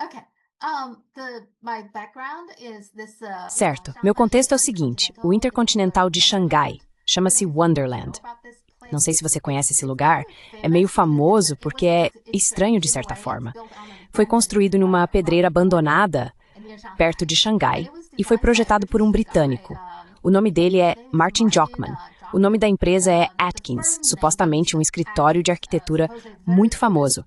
Okay. My background is this. Certo, meu contexto é o seguinte, o Intercontinental de Xangai chama-se Wonderland. Não sei se você conhece esse lugar, é meio famoso porque é estranho de certa forma. Foi construído numa pedreira abandonada perto de Xangai e foi projetado por um britânico. O nome dele é Martin Jockman. O nome da empresa é Atkins, supostamente um escritório de arquitetura muito famoso.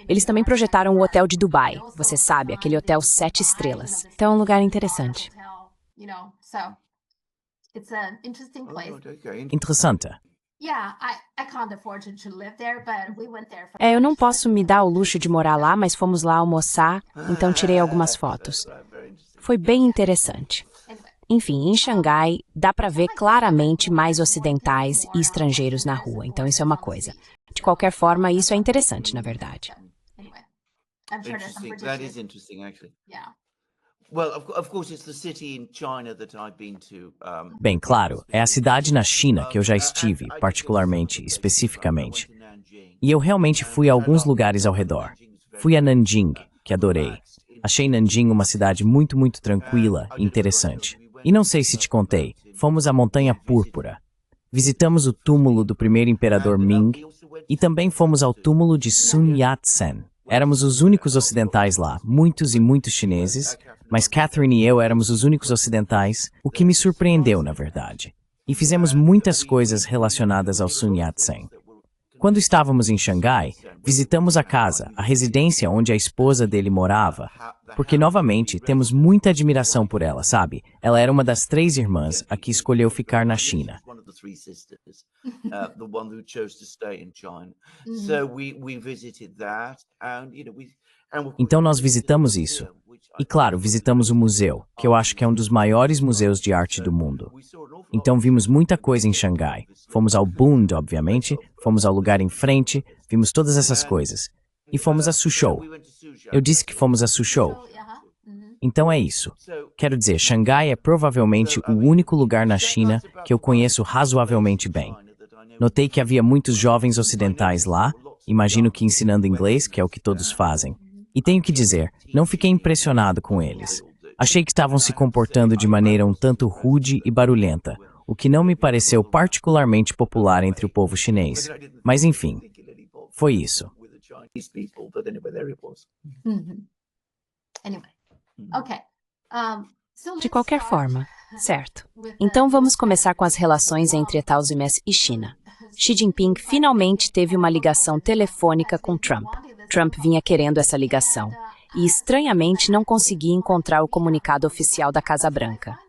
Eles também projetaram o Hotel de Dubai, você sabe, aquele hotel 7 estrelas. Então é um lugar interessante. Interessante. Eu não posso me dar o luxo de morar lá, mas fomos lá almoçar, então tirei algumas fotos. Foi bem interessante. Enfim, em Xangai, dá para ver claramente mais ocidentais e estrangeiros na rua, então isso é uma coisa. De qualquer forma, isso é interessante, na verdade. That is interesting, actually. Well, of course, it's the city in China that I've been to. Bem, claro, é a cidade na China que eu já estive, particularmente, especificamente. E eu realmente fui a alguns lugares ao redor. Fui a Nanjing, que adorei. Achei Nanjing uma cidade muito, muito tranquila e interessante. E não sei se te contei, fomos à Montanha Púrpura. Visitamos o túmulo do primeiro imperador Ming e também fomos ao túmulo de Sun Yat-sen. Éramos os únicos ocidentais lá, muitos e muitos chineses, mas Catherine e eu éramos os únicos ocidentais, o que me surpreendeu, na verdade. E fizemos muitas coisas relacionadas ao Sun Yat-sen. Quando estávamos em Xangai, visitamos a casa, a residência onde a esposa dele morava, porque, novamente, temos muita admiração por ela, sabe? Ela era uma das 3 irmãs a que escolheu ficar na China. Então nós visitamos isso. E claro, visitamos o museu, que eu acho que é um dos maiores museus de arte do mundo. Então vimos muita coisa em Xangai. Fomos ao Bund, obviamente, fomos ao lugar em frente, vimos todas essas coisas. E fomos a Suzhou. Eu disse que fomos a Suzhou. Então é isso. Quero dizer, Xangai é provavelmente o único lugar na China que eu conheço razoavelmente bem. Notei que havia muitos jovens ocidentais lá, imagino que ensinando inglês, que é o que todos fazem. E tenho que dizer, não fiquei impressionado com eles. Achei que estavam se comportando de maneira um tanto rude e barulhenta, o que não me pareceu particularmente popular entre o povo chinês. Mas enfim, foi isso. De qualquer forma, certo. Então vamos começar com as relações entre Estados-Unidos e China. Xi Jinping finalmente teve uma ligação telefônica com Trump. Trump vinha querendo essa ligação e, estranhamente, não consegui encontrar o comunicado oficial da Casa Branca.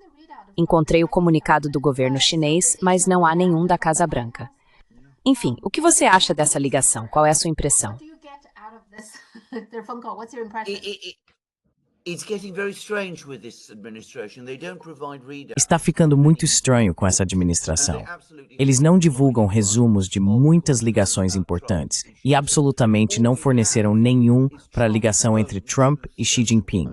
Encontrei o comunicado do governo chinês, mas não há nenhum da Casa Branca. Enfim, o que você acha dessa ligação? Qual é a sua impressão? Está ficando muito estranho com essa administração. Eles não divulgam resumos de muitas ligações importantes e absolutamente não forneceram nenhum para a ligação entre Trump e Xi Jinping.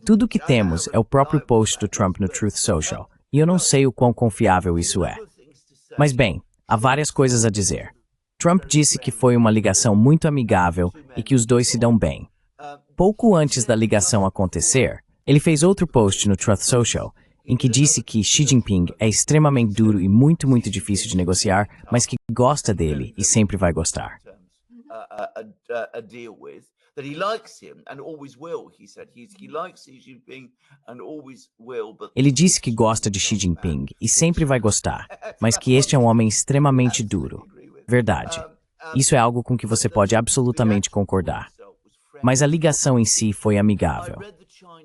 Tudo o que temos é o próprio post do Trump no Truth Social, e eu não sei o quão confiável isso é. Mas bem, há várias coisas a dizer. Trump disse que foi uma ligação muito amigável e que os dois se dão bem. Pouco antes da ligação acontecer, ele fez outro post no Truth Social, em que disse que Xi Jinping é extremamente duro e muito, muito difícil de negociar, mas que gosta dele e sempre vai gostar. Ele disse que gosta de Xi Jinping e sempre vai gostar, mas que este é um homem extremamente duro. Verdade. Isso é algo com que você pode absolutamente concordar. Mas a ligação em si foi amigável.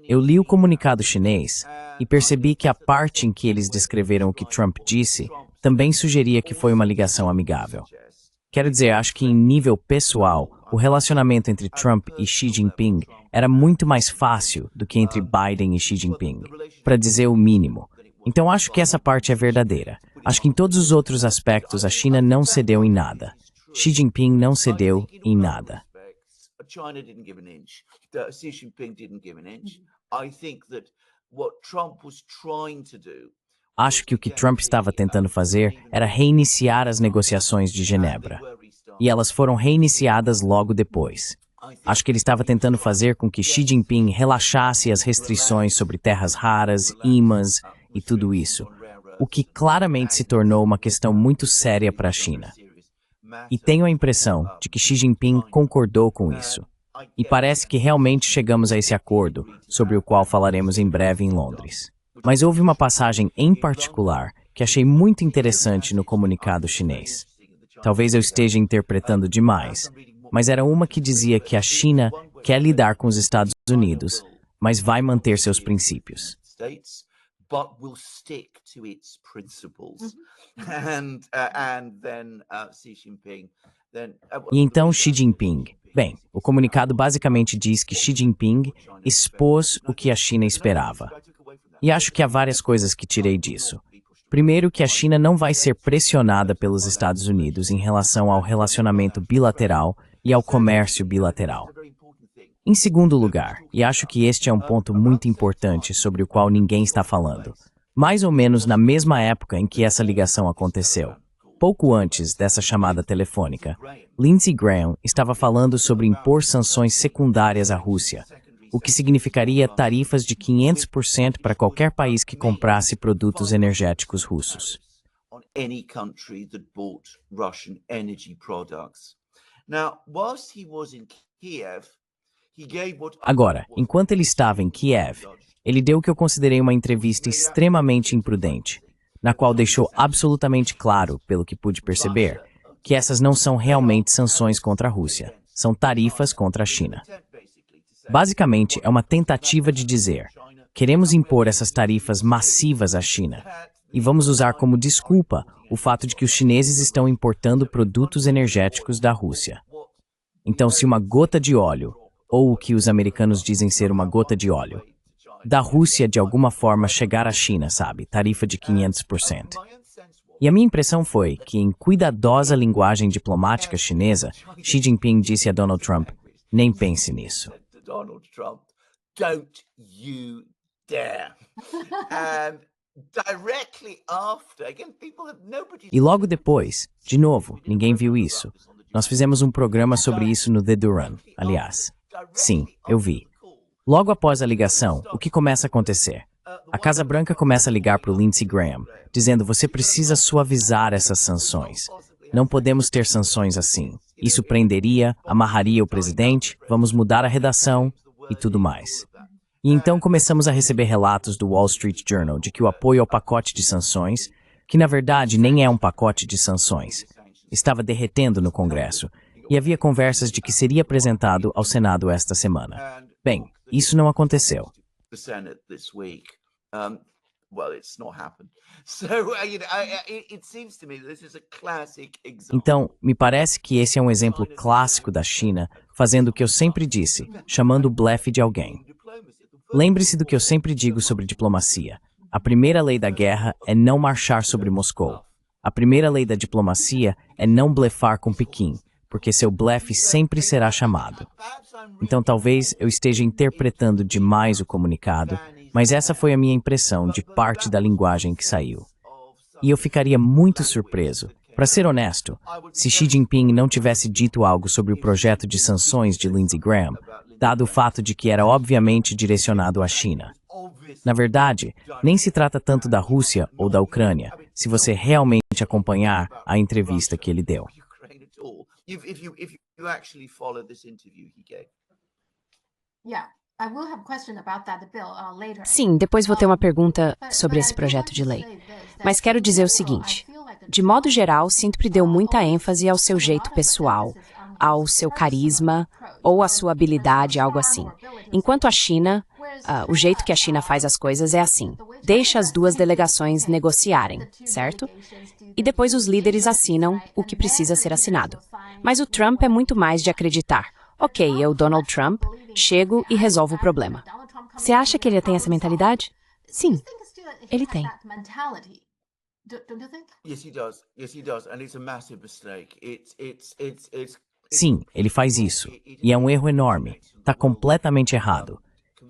Eu li o comunicado chinês e percebi que a parte em que eles descreveram o que Trump disse também sugeria que foi uma ligação amigável. Quero dizer, acho que em nível pessoal, o relacionamento entre Trump e Xi Jinping era muito mais fácil do que entre Biden e Xi Jinping, para dizer o mínimo. Então acho que essa parte é verdadeira. Acho que em todos os outros aspectos a China não cedeu em nada. Xi Jinping não cedeu em nada. China didn't give an inch. Xi Jinping didn't give an inch. I think that what Trump was trying to do. Acho que o que Trump estava tentando fazer era reiniciar as negociações de Genebra. E elas foram reiniciadas logo depois. Acho que ele estava tentando fazer com que Xi Jinping relaxasse as restrições sobre terras raras, imãs e tudo isso, o que claramente se tornou uma questão muito séria para a China. E tenho a impressão de que Xi Jinping concordou com isso. E parece que realmente chegamos a esse acordo, sobre o qual falaremos em breve em Londres. Mas houve uma passagem em particular que achei muito interessante no comunicado chinês. Talvez eu esteja interpretando demais, mas era uma que dizia que a China quer lidar com os Estados Unidos, mas vai manter seus princípios. E então Xi Jinping. Bem, o comunicado basicamente diz que Xi Jinping expôs o que a China esperava. E acho que há várias coisas que tirei disso. Primeiro, que a China não vai ser pressionada pelos Estados Unidos em relação ao relacionamento bilateral e ao comércio bilateral. Em segundo lugar, e acho que este é um ponto muito importante sobre o qual ninguém está falando, mais ou menos na mesma época em que essa ligação aconteceu, pouco antes dessa chamada telefônica, Lindsey Graham estava falando sobre impor sanções secundárias à Rússia, o que significaria tarifas de 500% para qualquer país que comprasse produtos energéticos russos. Agora, enquanto ele estava em Kiev, ele deu o que eu considerei uma entrevista extremamente imprudente, na qual deixou absolutamente claro, pelo que pude perceber, que essas não são realmente sanções contra a Rússia, são tarifas contra a China. Basicamente, é uma tentativa de dizer, queremos impor essas tarifas massivas à China, e vamos usar como desculpa o fato de que os chineses estão importando produtos energéticos da Rússia. Então, se uma gota de óleo, ou o que os americanos dizem ser uma gota de óleo, da Rússia de alguma forma chegar à China, sabe, tarifa de 500%. E a minha impressão foi que, em cuidadosa linguagem diplomática chinesa, Xi Jinping disse a Donald Trump, nem pense nisso. Donald Trump, don't you dare. And directly after, again, people have nobody. E logo depois, de novo, ninguém viu isso. Nós fizemos um programa sobre isso no The Duran, aliás. Sim, eu vi. Logo após a ligação, o que começa a acontecer? A Casa Branca começa a ligar para o Lindsey Graham, dizendo você precisa suavizar essas sanções. Não podemos ter sanções assim. Isso prenderia, amarraria o presidente, vamos mudar a redação e tudo mais. E então começamos a receber relatos do Wall Street Journal de que o apoio ao pacote de sanções, que na verdade nem é um pacote de sanções, estava derretendo no Congresso, e havia conversas de que seria apresentado ao Senado esta semana. Bem, isso não aconteceu. Então, me parece que esse é um exemplo clássico da China fazendo o que eu sempre disse, chamando o blefe de alguém. Lembre-se do que eu sempre digo sobre diplomacia. A primeira lei da guerra é não marchar sobre Moscou. A primeira lei da diplomacia é não blefar com Pequim, porque seu blefe sempre será chamado. Então talvez eu esteja interpretando demais o comunicado, mas essa foi a minha impressão de parte da linguagem que saiu. E eu ficaria muito surpreso, para ser honesto, se Xi Jinping não tivesse dito algo sobre o projeto de sanções de Lindsey Graham, dado o fato de que era obviamente direcionado à China. Na verdade, nem se trata tanto da Rússia ou da Ucrânia, se você realmente acompanhar a entrevista que ele deu. Sim, depois vou ter uma pergunta sobre esse projeto de lei. Mas quero dizer o seguinte, de modo geral, sempre deu muita ênfase ao seu jeito pessoal, ao seu carisma ou à sua habilidade, algo assim. Enquanto a China, o jeito que a China faz as coisas é assim, deixa as duas delegações negociarem, certo? E depois os líderes assinam o que precisa ser assinado. Mas o Trump é muito mais de acreditar. Ok, eu, Donald Trump, chego e resolvo o problema. Você acha que ele tem essa mentalidade? Sim, ele tem. Sim, ele faz isso. E é um erro enorme. Está completamente errado.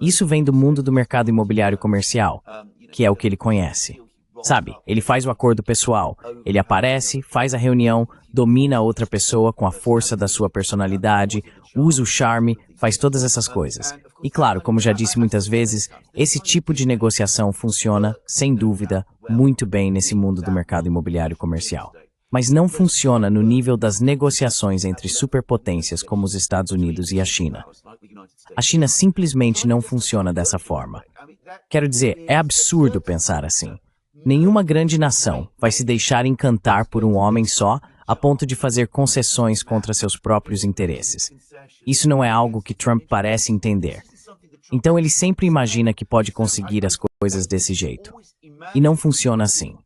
Isso vem do mundo do mercado imobiliário comercial, que é o que ele conhece. Sabe, ele faz o acordo pessoal, ele aparece, faz a reunião, domina a outra pessoa com a força da sua personalidade, usa o charme, faz todas essas coisas. E claro, como já disse muitas vezes, esse tipo de negociação funciona, sem dúvida, muito bem nesse mundo do mercado imobiliário comercial. Mas não funciona no nível das negociações entre superpotências como os Estados Unidos e a China. A China simplesmente não funciona dessa forma. Quero dizer, é absurdo pensar assim. Nenhuma grande nação vai se deixar encantar por um homem só a ponto de fazer concessões contra seus próprios interesses. Isso não é algo que Trump parece entender. Então ele sempre imagina que pode conseguir as coisas desse jeito. E não funciona assim.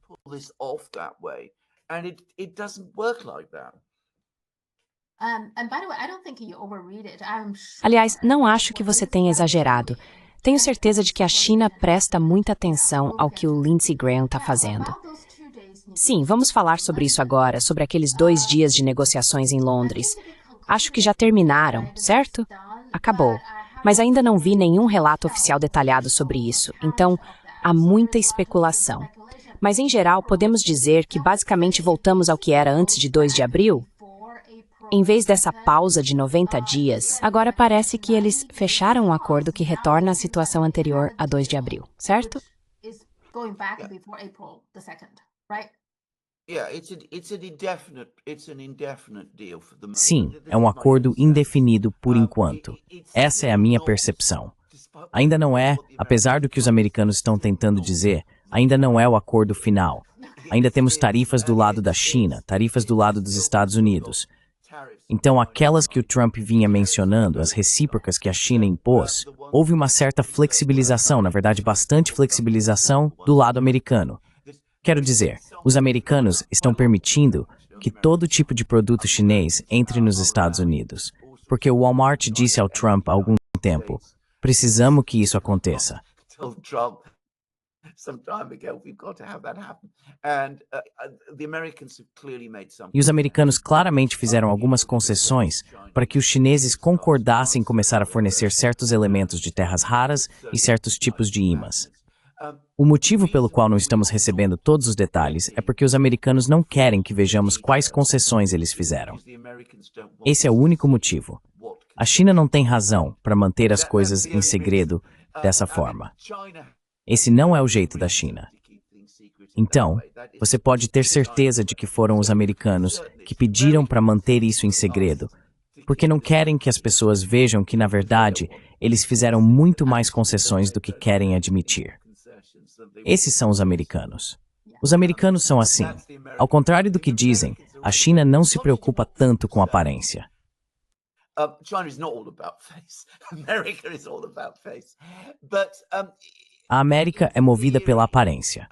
Aliás, não acho que você tenha exagerado. Tenho certeza de que a China presta muita atenção ao que o Lindsey Graham está fazendo. Sim, vamos falar sobre isso agora, sobre aqueles 2 dias de negociações em Londres. Acho que já terminaram, certo? Acabou. Mas ainda não vi nenhum relato oficial detalhado sobre isso, então há muita especulação. Mas, em geral, podemos dizer que basicamente voltamos ao que era antes de 2 de abril? Em vez dessa pausa de 90 dias, agora parece que eles fecharam um acordo que retorna à situação anterior a 2 de abril, certo? Sim, é um acordo indefinido por enquanto. Essa é a minha percepção. Ainda não é, apesar do que os americanos estão tentando dizer, ainda não é o acordo final. Ainda temos tarifas do lado da China, tarifas do lado dos Estados Unidos. Então, aquelas que o Trump vinha mencionando, as recíprocas que a China impôs, houve uma certa flexibilização, na verdade, bastante flexibilização do lado americano. Quero dizer, os americanos estão permitindo que todo tipo de produto chinês entre nos Estados Unidos, porque o Walmart disse ao Trump há algum tempo, precisamos que isso aconteça. E os americanos claramente fizeram algumas concessões para que os chineses concordassem em começar a fornecer certos elementos de terras raras e certos tipos de imãs. O motivo pelo qual não estamos recebendo todos os detalhes é porque os americanos não querem que vejamos quais concessões eles fizeram. Esse é o único motivo. A China não tem razão para manter as coisas em segredo dessa forma. Esse não é o jeito da China. Então, você pode ter certeza de que foram os americanos que pediram para manter isso em segredo, porque não querem que as pessoas vejam que, na verdade, eles fizeram muito mais concessões do que querem admitir. Esses são os americanos. Os americanos são assim. Ao contrário do que dizem, a China não se preocupa tanto com aparência. A América é movida pela aparência.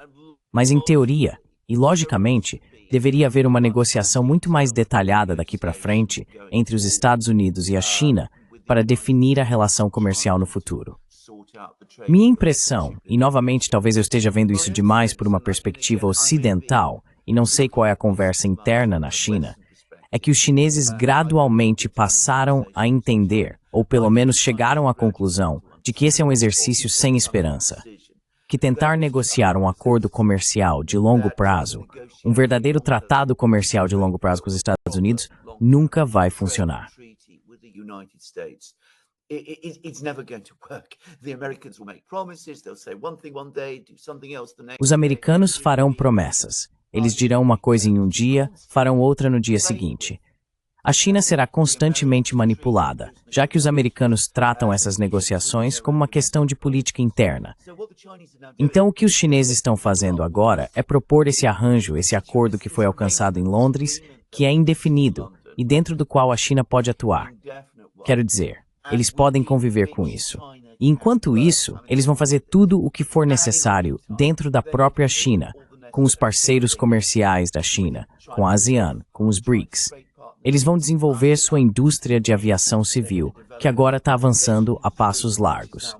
Mas em teoria, e logicamente, deveria haver uma negociação muito mais detalhada daqui para frente entre os Estados Unidos e a China para definir a relação comercial no futuro. Minha impressão, e novamente talvez eu esteja vendo isso demais por uma perspectiva ocidental, e não sei qual é a conversa interna na China, é que os chineses gradualmente passaram a entender, ou pelo menos chegaram à conclusão, de que esse é um exercício sem esperança. Que tentar negociar um acordo comercial de longo prazo, um verdadeiro tratado comercial de longo prazo com os Estados Unidos, nunca vai funcionar. Os americanos farão promessas. Eles dirão uma coisa em um dia, farão outra no dia seguinte. A China será constantemente manipulada, já que os americanos tratam essas negociações como uma questão de política interna. Então, o que os chineses estão fazendo agora é propor esse arranjo, esse acordo que foi alcançado em Londres, que é indefinido e dentro do qual a China pode atuar. Quero dizer, eles podem conviver com isso. E enquanto isso, eles vão fazer tudo o que for necessário dentro da própria China, com os parceiros comerciais da China, com a ASEAN, com os BRICS. Eles vão desenvolver sua indústria de aviação civil, que agora está avançando a passos largos.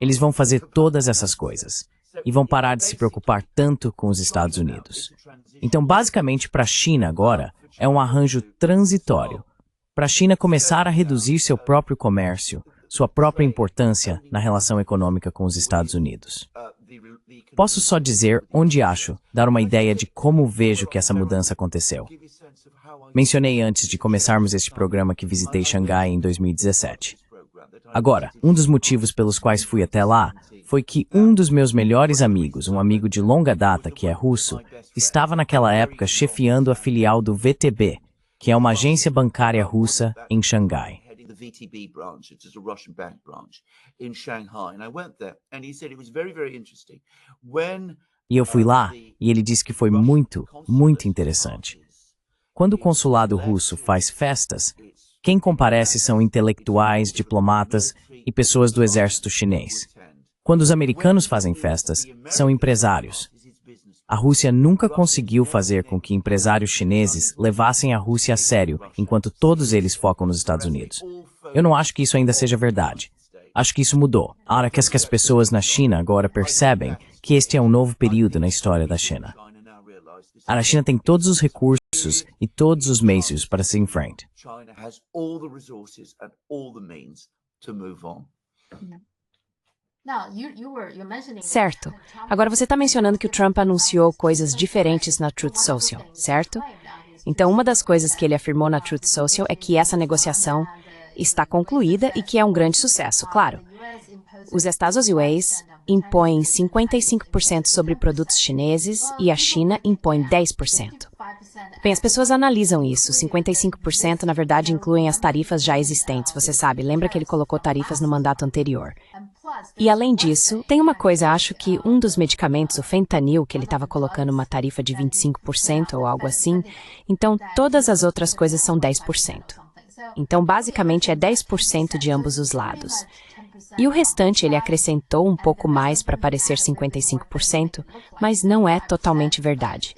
Eles vão fazer todas essas coisas e vão parar de se preocupar tanto com os Estados Unidos. Então, basicamente, para a China agora, é um arranjo transitório. para a China começar a reduzir seu próprio comércio, sua própria importância na relação econômica com os Estados Unidos. Posso só dizer onde acho, dar uma ideia de como vejo que essa mudança aconteceu. Mencionei antes de começarmos este programa que visitei Xangai em 2017. Agora, um dos motivos pelos quais fui até lá foi que um dos meus melhores amigos, um amigo de longa data que é russo, estava naquela época chefiando a filial do VTB, que é uma agência bancária russa em Xangai. The VTB branch, which is a Russian bank branch in Shanghai, and I went there, and he said it was very, very interesting. E eu fui lá, e ele disse que foi muito, muito interessante. Quando o consulado russo faz festas, quem comparece são intelectuais, diplomatas e pessoas do exército chinês. Quando os americanos fazem festas, são empresários. A Rússia nunca conseguiu fazer com que empresários chineses levassem a Rússia a sério, enquanto todos eles focam nos Estados Unidos. Eu não acho que isso ainda seja verdade. Acho que isso mudou. A hora que as pessoas na China agora percebem que este é um novo período na história da China. A China tem todos os recursos e todos os meios para se enfrentar. Certo. Agora você está mencionando que o Trump anunciou coisas diferentes na Truth Social, certo? Então, uma das coisas que ele afirmou na Truth Social é que essa negociação está concluída e que é um grande sucesso, claro. Os Estados Unidos impõem 55% sobre produtos chineses e a China impõe 10%. Bem, as pessoas analisam isso. 55% na verdade incluem as tarifas já existentes, você sabe. Lembra que ele colocou tarifas no mandato anterior. E além disso, tem uma coisa, acho que um dos medicamentos, o fentanil, que ele estava colocando uma tarifa de 25% ou algo assim, então todas as outras coisas são 10%. Então, basicamente, é 10% de ambos os lados. E o restante ele acrescentou um pouco mais para parecer 55%, mas não é totalmente verdade.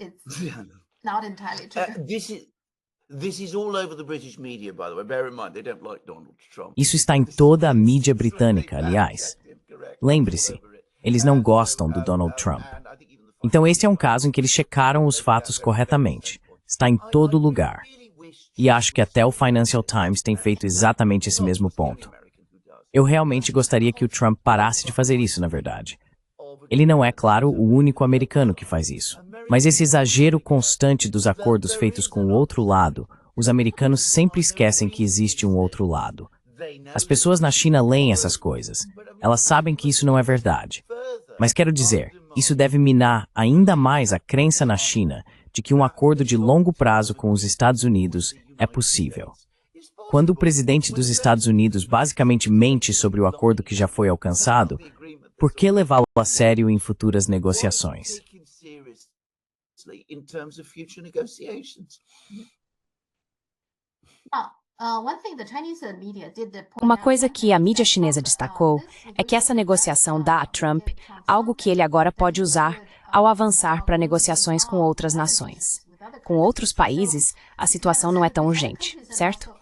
Isso está em toda a mídia britânica, aliás. Lembre-se, eles não gostam do Donald Trump. Então este é um caso em que eles checaram os fatos corretamente. Está em todo lugar. E acho que até o Financial Times tem feito exatamente esse mesmo ponto. Eu realmente gostaria que o Trump parasse de fazer isso, na verdade. Ele não é, claro, o único americano que faz isso. Mas esse exagero constante dos acordos feitos com o outro lado, os americanos sempre esquecem que existe um outro lado. As pessoas na China leem essas coisas. Elas sabem que isso não é verdade. Mas quero dizer, isso deve minar ainda mais a crença na China de que um acordo de longo prazo com os Estados Unidos é possível. Quando o presidente dos Estados Unidos basicamente mente sobre o acordo que já foi alcançado, por que levá-lo a sério em futuras negociações? Uma coisa que a mídia chinesa destacou é que essa negociação dá a Trump algo que ele agora pode usar ao avançar para negociações com outras nações. Com outros países, a situação não é tão urgente, certo?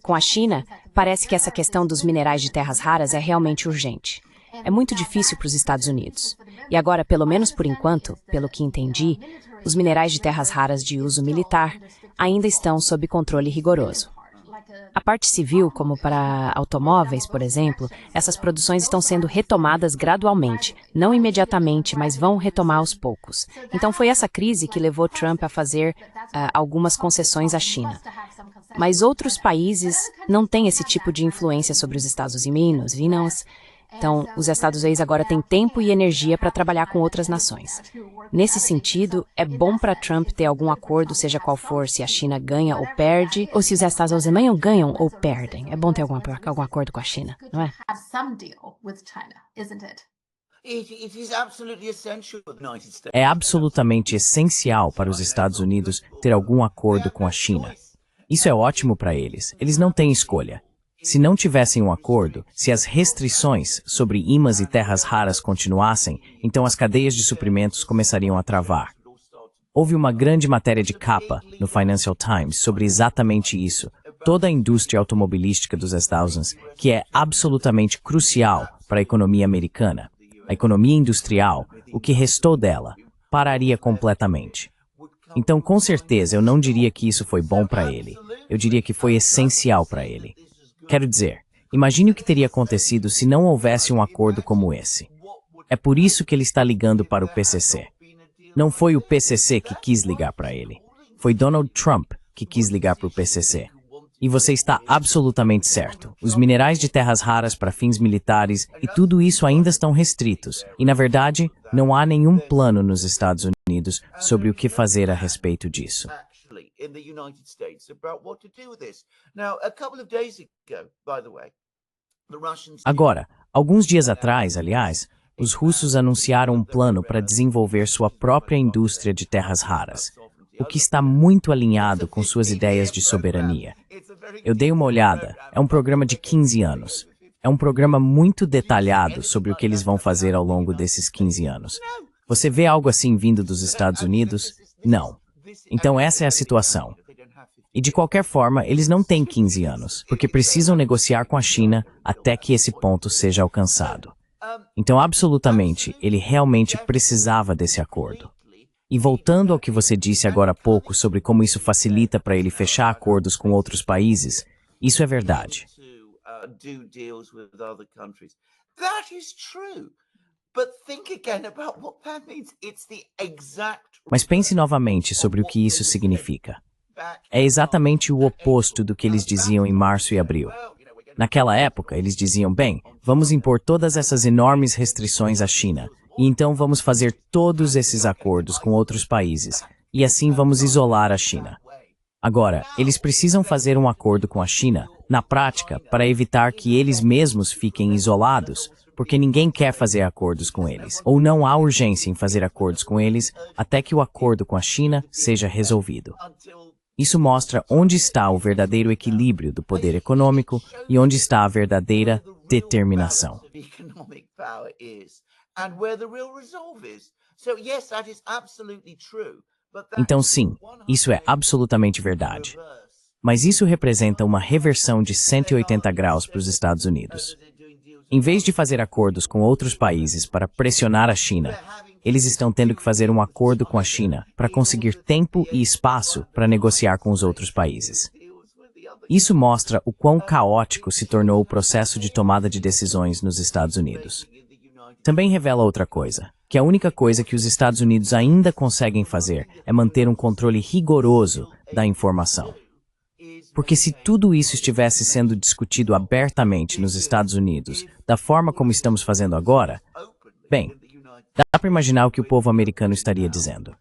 Com a China, parece que essa questão dos minerais de terras raras é realmente urgente. É muito difícil para os Estados Unidos. E agora, pelo menos por enquanto, pelo que entendi, os minerais de terras raras de uso militar ainda estão sob controle rigoroso. A parte civil, como para automóveis, por exemplo, essas produções estão sendo retomadas gradualmente, não imediatamente, mas vão retomar aos poucos. Então foi essa crise que levou Trump a fazer algumas concessões à China. Mas outros países não têm esse tipo de influência sobre os Estados Unidos, Então, os Estados Unidos agora têm tempo e energia para trabalhar com outras nações. Nesse sentido, é bom para Trump ter algum acordo, seja qual for, se a China ganha ou perde, ou se os Estados Unidos ganham ou perdem. É bom ter algum acordo com a China, não é? É absolutamente essencial para os Estados Unidos ter algum acordo com a China. Isso é ótimo para eles. Eles não têm escolha. Se não tivessem um acordo, se as restrições sobre imãs e terras raras continuassem, então as cadeias de suprimentos começariam a travar. Houve uma grande matéria de capa no Financial Times sobre exatamente isso. Toda a indústria automobilística dos Estados Unidos, que é absolutamente crucial para a economia americana. A economia industrial, o que restou dela, pararia completamente. Então, com certeza, eu não diria que isso foi bom para ele. eu diria que foi essencial para ele. Quero dizer, imagine o que teria acontecido se não houvesse um acordo como esse. É por isso que ele está ligando para o PCC. Não foi o PCC que quis ligar para ele. Foi Donald Trump que quis ligar para o PCC. E você está absolutamente certo. Os minerais de terras raras para fins militares e tudo isso ainda estão restritos. E, na verdade, não há nenhum plano nos Estados Unidos sobre o que fazer a respeito disso. Agora, alguns dias atrás, aliás, os russos anunciaram um plano para desenvolver sua própria indústria de terras raras, o que está muito alinhado com suas ideias de soberania. Eu dei uma olhada, é um programa de 15 anos. É um programa muito detalhado sobre o que eles vão fazer ao longo desses 15 anos. Você vê algo assim vindo dos Estados Unidos? Não. Então essa é a situação. E de qualquer forma, eles não têm 15 anos, porque precisam negociar com a China até que esse ponto seja alcançado. Então, absolutamente, ele realmente precisava desse acordo. E voltando ao que você disse agora há pouco sobre como isso facilita para ele fechar acordos com outros países, isso é verdade. Mas pense novamente sobre o que isso significa. É exatamente o oposto do que eles diziam em março e abril. Naquela época, eles diziam, bem, vamos impor todas essas enormes restrições à China, e então vamos fazer todos esses acordos com outros países, e assim vamos isolar a China. Agora, eles precisam fazer um acordo com a China, na prática, para evitar que eles mesmos fiquem isolados, porque ninguém quer fazer acordos com eles, ou não há urgência em fazer acordos com eles até que o acordo com a China seja resolvido. Isso mostra onde está o verdadeiro equilíbrio do poder econômico e onde está a verdadeira determinação. Então sim, isso é absolutamente verdade. Mas isso representa uma reversão de 180 graus para os Estados Unidos. Em vez de fazer acordos com outros países para pressionar a China, eles estão tendo que fazer um acordo com a China para conseguir tempo e espaço para negociar com os outros países. Isso mostra o quão caótico se tornou o processo de tomada de decisões nos Estados Unidos. Também revela outra coisa, que a única coisa que os Estados Unidos ainda conseguem fazer é manter um controle rigoroso da informação. Porque se tudo isso estivesse sendo discutido abertamente nos Estados Unidos, da forma como estamos fazendo agora, bem, dá para imaginar o que o povo americano estaria dizendo.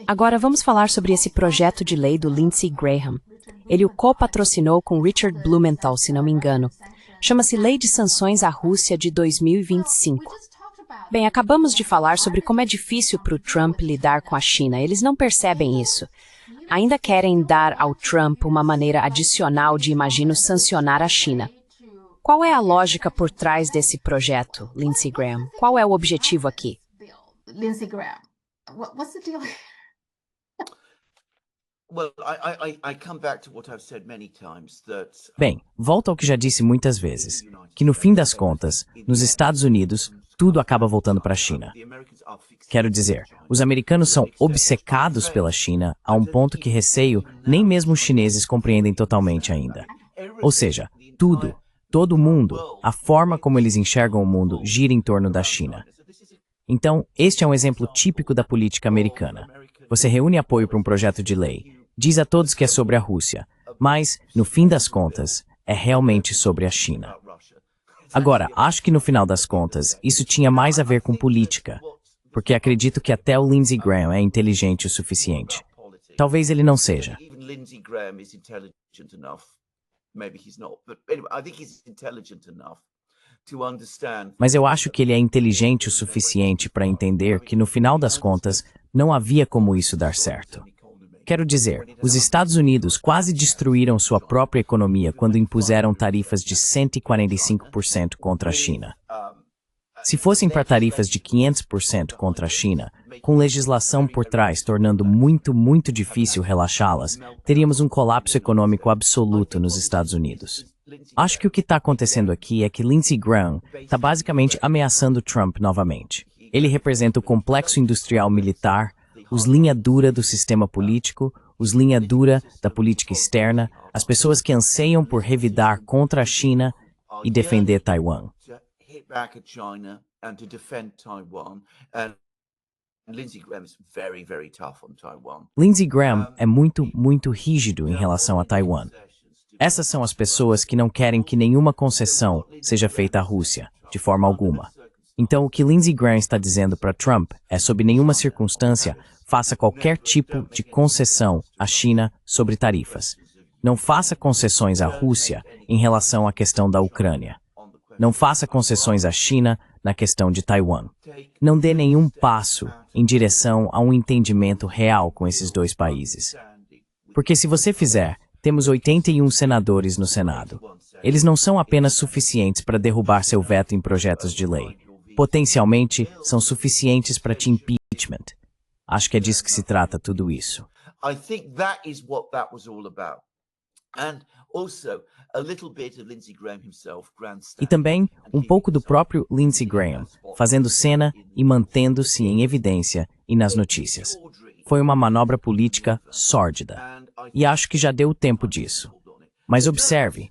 Agora vamos falar sobre esse projeto de lei do Lindsey Graham. Ele o co-patrocinou com Richard Blumenthal, se não me engano. Chama-se Lei de Sanções à Rússia de 2025. Bem, acabamos de falar sobre como é difícil para o Trump lidar com a China. Eles não percebem isso. Ainda querem dar ao Trump uma maneira adicional de, imagino, sancionar a China. Qual é a lógica por trás desse projeto, Lindsey Graham? Qual é o objetivo aqui? Lindsey Graham, what's the deal? Bem, volto ao que já disse muitas vezes, que no fim das contas, nos Estados Unidos, tudo acaba voltando para a China. Quero dizer, os americanos são obcecados pela China a um ponto que receio nem mesmo os chineses compreendem totalmente ainda. Ou seja, tudo, todo mundo, a forma como eles enxergam o mundo gira em torno da China. Então, este é um exemplo típico da política americana. Você reúne apoio para um projeto de lei, diz a todos que é sobre a Rússia, mas, no fim das contas, é realmente sobre a China. Agora, acho que no final das contas, isso tinha mais a ver com política, porque acredito que até o Lindsey Graham é inteligente o suficiente. Talvez ele não seja. Mas eu acho que ele é inteligente o suficiente para entender que, no final das contas, não havia como isso dar certo. Quero dizer, os Estados Unidos quase destruíram sua própria economia quando impuseram tarifas de 145% contra a China. Se fossem para tarifas de 500% contra a China, com legislação por trás tornando muito difícil relaxá-las, teríamos um colapso econômico absoluto nos Estados Unidos. Acho que o que está acontecendo aqui é que Lindsey Graham está basicamente ameaçando Trump novamente. Ele representa o complexo industrial militar, os linha dura do sistema político, os linha dura da política externa, as pessoas que anseiam por revidar contra a China e defender Taiwan. Lindsey Graham é muito rígido em relação a Taiwan. Essas são as pessoas que não querem que nenhuma concessão seja feita à Rússia, de forma alguma. Então, o que Lindsey Graham está dizendo para Trump é, sob nenhuma circunstância, faça qualquer tipo de concessão à China sobre tarifas. Não faça concessões à Rússia em relação à questão da Ucrânia. Não faça concessões à China na questão de Taiwan. Não dê nenhum passo em direção a um entendimento real com esses dois países. Porque se você fizer, temos 81 senadores no Senado. Eles não são apenas suficientes para derrubar seu veto em projetos de lei. Potencialmente, são suficientes para te impeachment. Acho que é disso que se trata tudo isso. I think that is what that was all about. And also a little bit of Lindsey Graham himself E também um pouco do próprio Lindsey Graham, fazendo cena e mantendo-se em evidência e nas notícias. Foi uma manobra política sórdida. E acho que já deu o tempo disso. Mas observe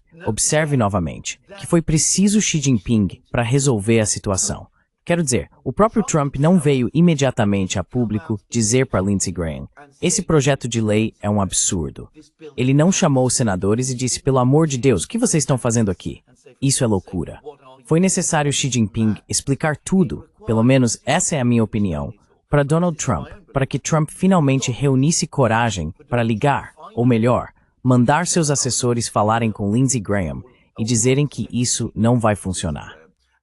novamente, que foi preciso Xi Jinping para resolver a situação. Quero dizer, o próprio Trump não veio imediatamente a público dizer para Lindsey Graham, esse projeto de lei é um absurdo. Ele não chamou os senadores e disse, pelo amor de Deus, o que vocês estão fazendo aqui? Isso é loucura. Foi necessário Xi Jinping explicar tudo, pelo menos essa é a minha opinião, para Donald Trump, para que Trump finalmente reunisse coragem para ligar, ou melhor, mandar seus assessores falarem com Lindsey Graham e dizerem que isso não vai funcionar.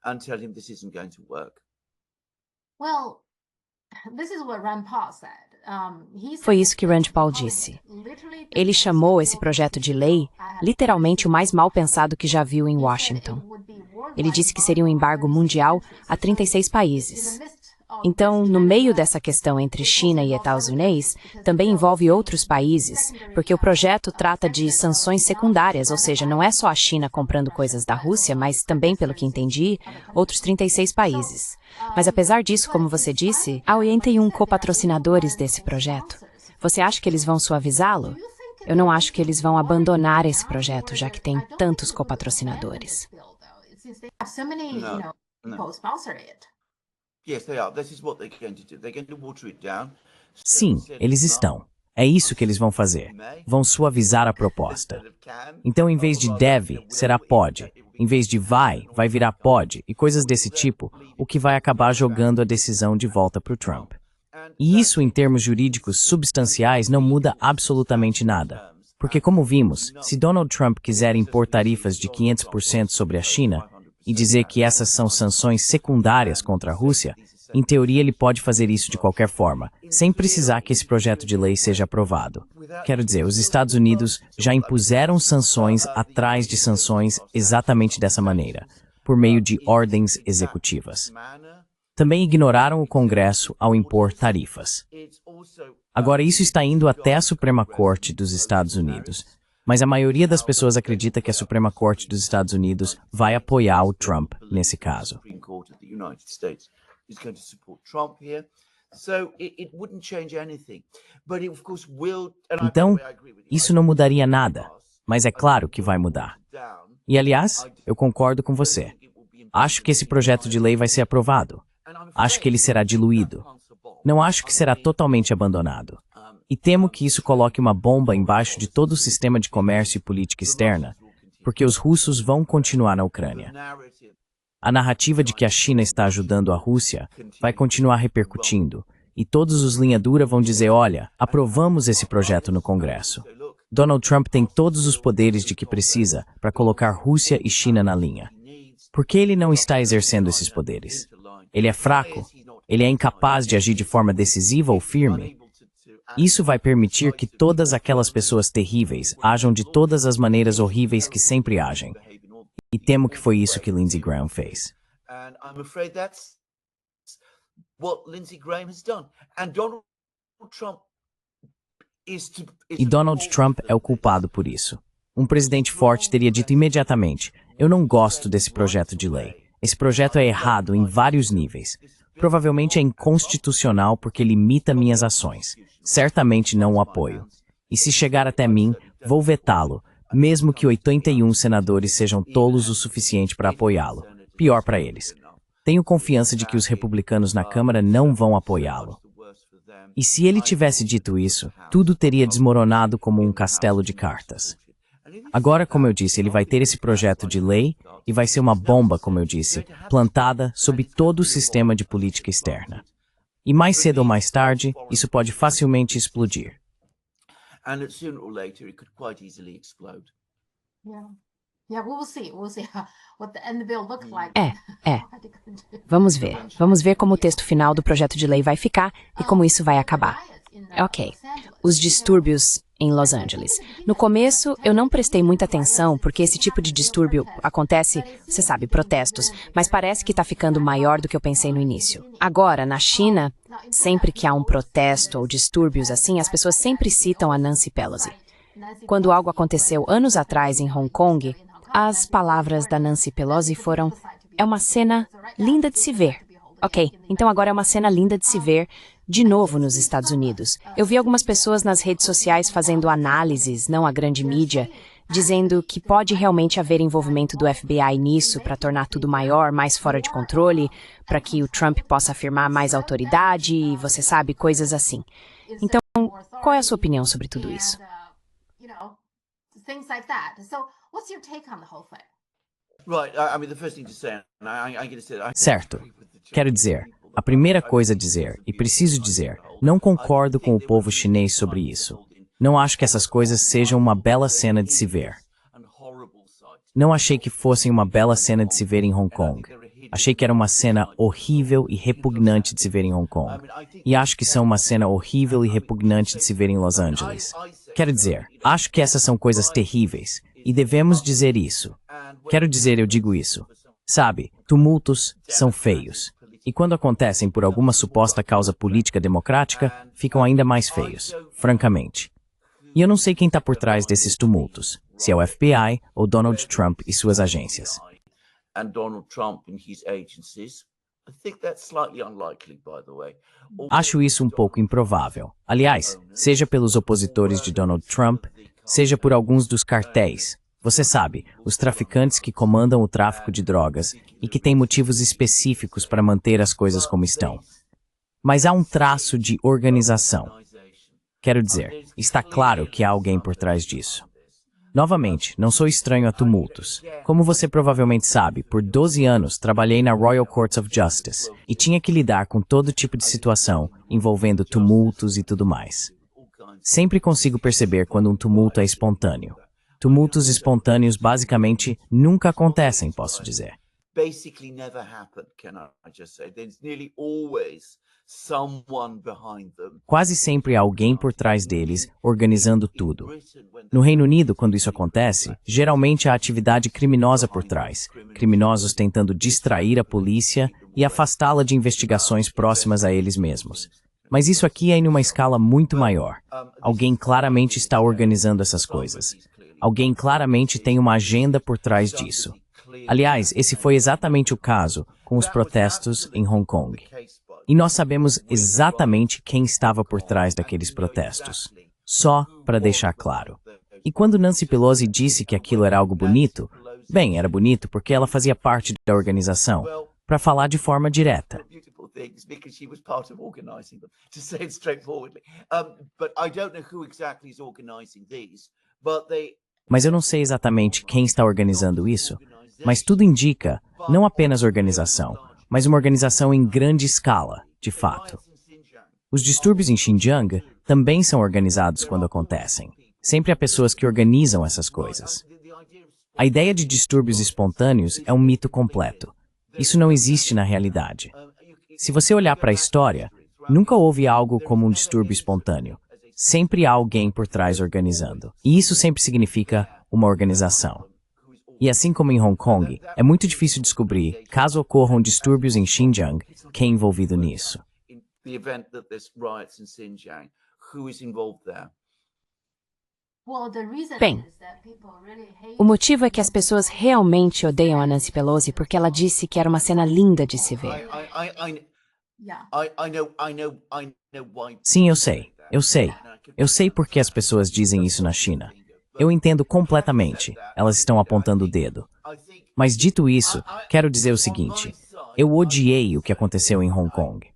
and tell him this isn't going to work. Well, this is what Rand Paul said. Foi isso que Rand Paul disse. Ele chamou esse projeto de lei literalmente o mais mal pensado que já viu em Washington. Ele disse que seria um embargo mundial a 36 países. Então, no meio dessa questão entre China e Estados Unidos, também envolve outros países, porque o projeto trata de sanções secundárias, ou seja, não é só a China comprando coisas da Rússia, mas também, pelo que entendi, outros 36 países. Mas apesar disso, como você disse, há 81 copatrocinadores desse projeto. Você acha que eles vão suavizá-lo? Eu não acho que eles vão abandonar esse projeto, já que tem tantos copatrocinadores. Sim, eles estão. É isso que eles vão fazer. Vão suavizar a proposta. Então, em vez de deve, será pode. Em vez de vai virar pode. E coisas desse tipo, o que vai acabar jogando a decisão de volta para o Trump. E isso, em termos jurídicos substanciais, não muda absolutamente nada. Porque, como vimos, se Donald Trump quiser impor tarifas de 500% sobre a China e dizer que essas são sanções secundárias contra a Rússia, em teoria ele pode fazer isso de qualquer forma, sem precisar que esse projeto de lei seja aprovado. Quero dizer, os Estados Unidos já impuseram sanções atrás de sanções exatamente dessa maneira, por meio de ordens executivas. Também ignoraram o Congresso ao impor tarifas. Agora, isso está indo até a Suprema Corte dos Estados Unidos, mas a maioria das pessoas acredita que a Suprema Corte dos Estados Unidos vai apoiar o Trump nesse caso. Então, isso não mudaria nada, mas é claro que vai mudar. E, aliás, eu concordo com você. Acho que esse projeto de lei vai ser aprovado. Acho que ele será diluído. Não acho que será totalmente abandonado. E temo que isso coloque uma bomba embaixo de todo o sistema de comércio e política externa, porque os russos vão continuar na Ucrânia. A narrativa de que a China está ajudando a Rússia vai continuar repercutindo, e todos os linha dura vão dizer, olha, aprovamos esse projeto no Congresso. Donald Trump tem todos os poderes de que precisa para colocar Rússia e China na linha. Por que ele não está exercendo esses poderes? Ele é fraco? Ele é incapaz de agir de forma decisiva ou firme? Isso vai permitir que todas aquelas pessoas terríveis ajam de todas as maneiras horríveis que sempre agem. E temo que foi isso que Lindsey Graham fez. E Donald Trump é o culpado por isso. Um presidente forte teria dito imediatamente, eu não gosto desse projeto de lei. Esse projeto é errado em vários níveis. Provavelmente é inconstitucional porque limita minhas ações. Certamente não o apoio. E se chegar até mim, vou vetá-lo, mesmo que 81 senadores sejam tolos o suficiente para apoiá-lo. Pior para eles. Tenho confiança de que os republicanos na Câmara não vão apoiá-lo. E se ele tivesse dito isso, tudo teria desmoronado como um castelo de cartas. Agora, como eu disse, ele vai ter esse projeto de lei e vai ser uma bomba, como eu disse, plantada sob todo o sistema de política externa. E mais cedo ou mais tarde, isso pode facilmente explodir. And sooner or later, it could quite easily explode. Yeah. Yeah, we'll see. We'll see what the end bill looks like. É. Vamos ver. Vamos ver como o texto final do projeto de lei vai ficar e como isso vai acabar. Ok. Os distúrbios em Los Angeles. No começo, eu não prestei muita atenção porque esse tipo de distúrbio acontece, você sabe, protestos, mas parece que está ficando maior do que eu pensei no início. Agora, na China, sempre que há um protesto ou distúrbios assim, as pessoas sempre citam a Nancy Pelosi. Quando algo aconteceu anos atrás em Hong Kong, as palavras da Nancy Pelosi foram: "É uma cena linda de se ver." Ok, então agora é uma cena linda de se ver de novo nos Estados Unidos. Eu vi algumas pessoas nas redes sociais fazendo análises, não a grande mídia, dizendo que pode realmente haver envolvimento do FBI nisso para tornar tudo maior, mais fora de controle, para que o Trump possa afirmar mais autoridade e, você sabe, coisas assim. Então, qual é a sua opinião sobre tudo isso? Things like that. So, what's your take on the whole thing? Right. I mean, the first thing to say, and I'm going to say, Certo. Quero dizer, a primeira coisa a dizer, e preciso dizer, não concordo com o povo chinês sobre isso. Não acho que essas coisas sejam uma bela cena de se ver. Não achei que fossem uma bela cena de se ver em Hong Kong. Achei que era uma cena horrível e repugnante de se ver em Hong Kong. E acho que são uma cena horrível e repugnante de se ver em Los Angeles. Quero dizer, acho que essas são coisas terríveis. E devemos dizer isso. Quero dizer, eu digo isso. Sabe, tumultos são feios. E quando acontecem por alguma suposta causa política democrática, ficam ainda mais feios, francamente. E eu não sei quem está por trás desses tumultos. Se é o FBI ou Donald Trump e suas agências. and Donald Trump and his agencies. I think that's slightly unlikely, by the way. Acho isso um pouco improvável. Aliás, seja pelos opositores de Donald Trump, seja por alguns dos cartéis. Você sabe, os traficantes que comandam o tráfico de drogas e que têm motivos específicos para manter as coisas como estão. Mas há um traço de organização. Quero dizer, está claro que há alguém por trás disso. Novamente, não sou estranho a tumultos. Como você provavelmente sabe, por 12 anos trabalhei na Royal Courts of Justice e tinha que lidar com todo tipo de situação envolvendo tumultos e tudo mais. Sempre consigo perceber quando um tumulto é espontâneo. Tumultos espontâneos basicamente nunca acontecem, posso dizer. Basically never happen, can I just say? There's nearly always someone behind them. Quase sempre há alguém por trás deles, organizando tudo. No Reino Unido, quando isso acontece, geralmente há atividade criminosa por trás, criminosos tentando distrair a polícia e afastá-la de investigações próximas a eles mesmos. Mas isso aqui é em uma escala muito maior. Alguém claramente está organizando essas coisas. Alguém claramente tem uma agenda por trás disso. Aliás, esse foi exatamente o caso com os protestos em Hong Kong. E nós sabemos exatamente quem estava por trás daqueles protestos. Só para deixar claro. E quando Nancy Pelosi disse que aquilo era algo bonito, bem, era bonito porque ela fazia parte da organização, para falar de forma direta. Mas eu não sei exatamente quem está organizando isso, mas tudo indica, não apenas organização, mas uma organização em grande escala, de fato. Os distúrbios em Xinjiang também são organizados quando acontecem. Sempre há pessoas que organizam essas coisas. A ideia de distúrbios espontâneos é um mito completo. Isso não existe na realidade. Se você olhar para a história, nunca houve algo como um distúrbio espontâneo. Sempre há alguém por trás organizando. E isso sempre significa uma organização. E assim como em Hong Kong, é muito difícil descobrir, caso ocorram distúrbios em Xinjiang, quem é envolvido nisso. Bem, o motivo é que as pessoas realmente odeiam a Nancy Pelosi porque ela disse que era uma cena linda de se ver. Yeah. I know why. Sim, eu sei. Eu sei. Eu sei por que as pessoas dizem isso na China. Eu entendo completamente. Elas estão apontando o dedo. Mas dito isso, quero dizer o seguinte. Eu odiei o que aconteceu em Hong Kong.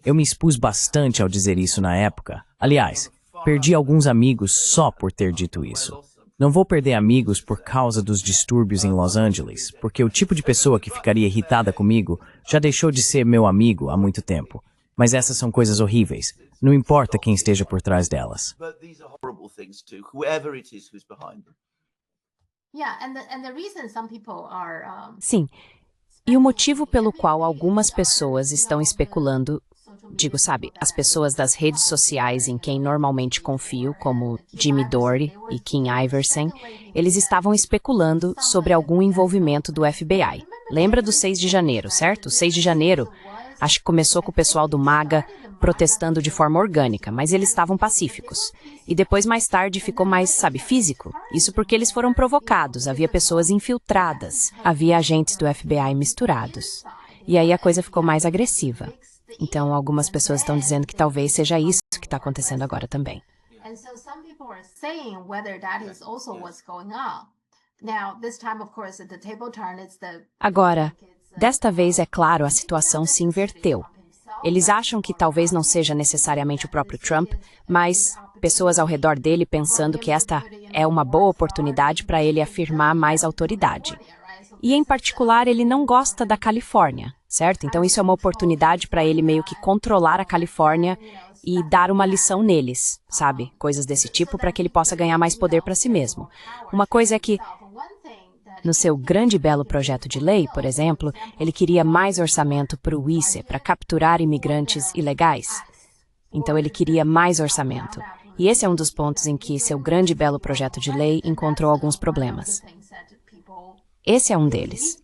Eu me expus bastante ao dizer isso na época. Aliás, perdi alguns amigos só por ter dito isso. Não vou perder amigos por causa dos distúrbios em Los Angeles, porque o tipo de pessoa que ficaria irritada comigo já deixou de ser meu amigo há muito tempo. Mas essas são coisas horríveis. Não importa quem esteja por trás delas. But these are horrible things too, whoever it is who's behind them. Yeah, and the reason some people are Sim. E o motivo pelo qual algumas pessoas estão especulando, digo, sabe, as pessoas das redes sociais em quem normalmente confio, como Jimmy Dore e Kim Iversen, eles estavam especulando sobre algum envolvimento do FBI. Lembra do 6 de janeiro, certo? 6 de janeiro, acho que começou com o pessoal do MAGA protestando de forma orgânica, mas eles estavam pacíficos. E depois, mais tarde, ficou mais, sabe, físico. Isso porque eles foram provocados, havia pessoas infiltradas, havia agentes do FBI misturados. E aí a coisa ficou mais agressiva. Então, algumas pessoas estão dizendo que talvez seja isso que está acontecendo agora também. and so some people are saying whether that is also what's going on. Now, this time, of course, the table turn, it's the Agora, desta vez, é claro, a situação se inverteu. Eles acham que talvez não seja necessariamente o próprio Trump, mas pessoas ao redor dele pensando que esta é uma boa oportunidade para ele afirmar mais autoridade. E, em particular, ele não gosta da Califórnia, certo? Então, isso é uma oportunidade para ele meio que controlar a Califórnia e dar uma lição neles, sabe? Coisas desse tipo para que ele possa ganhar mais poder para si mesmo. Uma coisa é que, no seu grande e belo projeto de lei, por exemplo, ele queria mais orçamento para o ICE, para capturar imigrantes ilegais. Então, ele queria mais orçamento. E esse é um dos pontos em que seu grande e belo projeto de lei encontrou alguns problemas. Esse é um deles.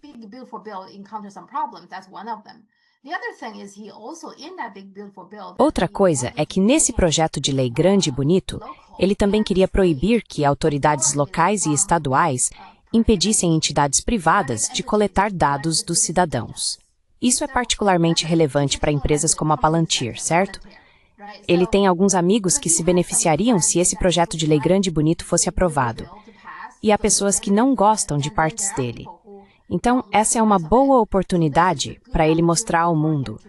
Outra coisa é que nesse projeto de lei grande e bonito, ele também queria proibir que autoridades locais e estaduais impedissem entidades privadas de coletar dados dos cidadãos. Isso é particularmente relevante para empresas como a Palantir, certo? Ele tem alguns amigos que se beneficiariam se esse projeto de lei grande e bonito fosse aprovado. E há pessoas que não gostam de partes dele. Então, essa é uma boa oportunidade para ele mostrar ao mundo.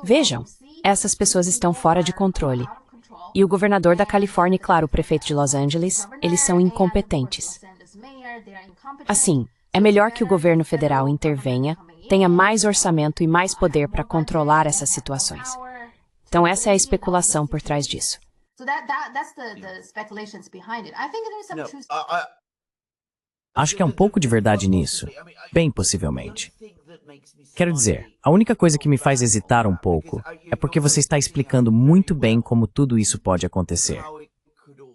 Vejam, essas pessoas estão fora de controle. E o governador da Califórnia e, claro, o prefeito de Los Angeles, eles são incompetentes. Assim, é melhor que o governo federal intervenha, tenha mais orçamento e mais poder para controlar essas situações. Então, essa é a especulação por trás disso. Acho que há um pouco de verdade nisso. Bem possivelmente. Quero dizer, a única coisa que me faz hesitar um pouco é porque você está explicando muito bem como tudo isso pode acontecer.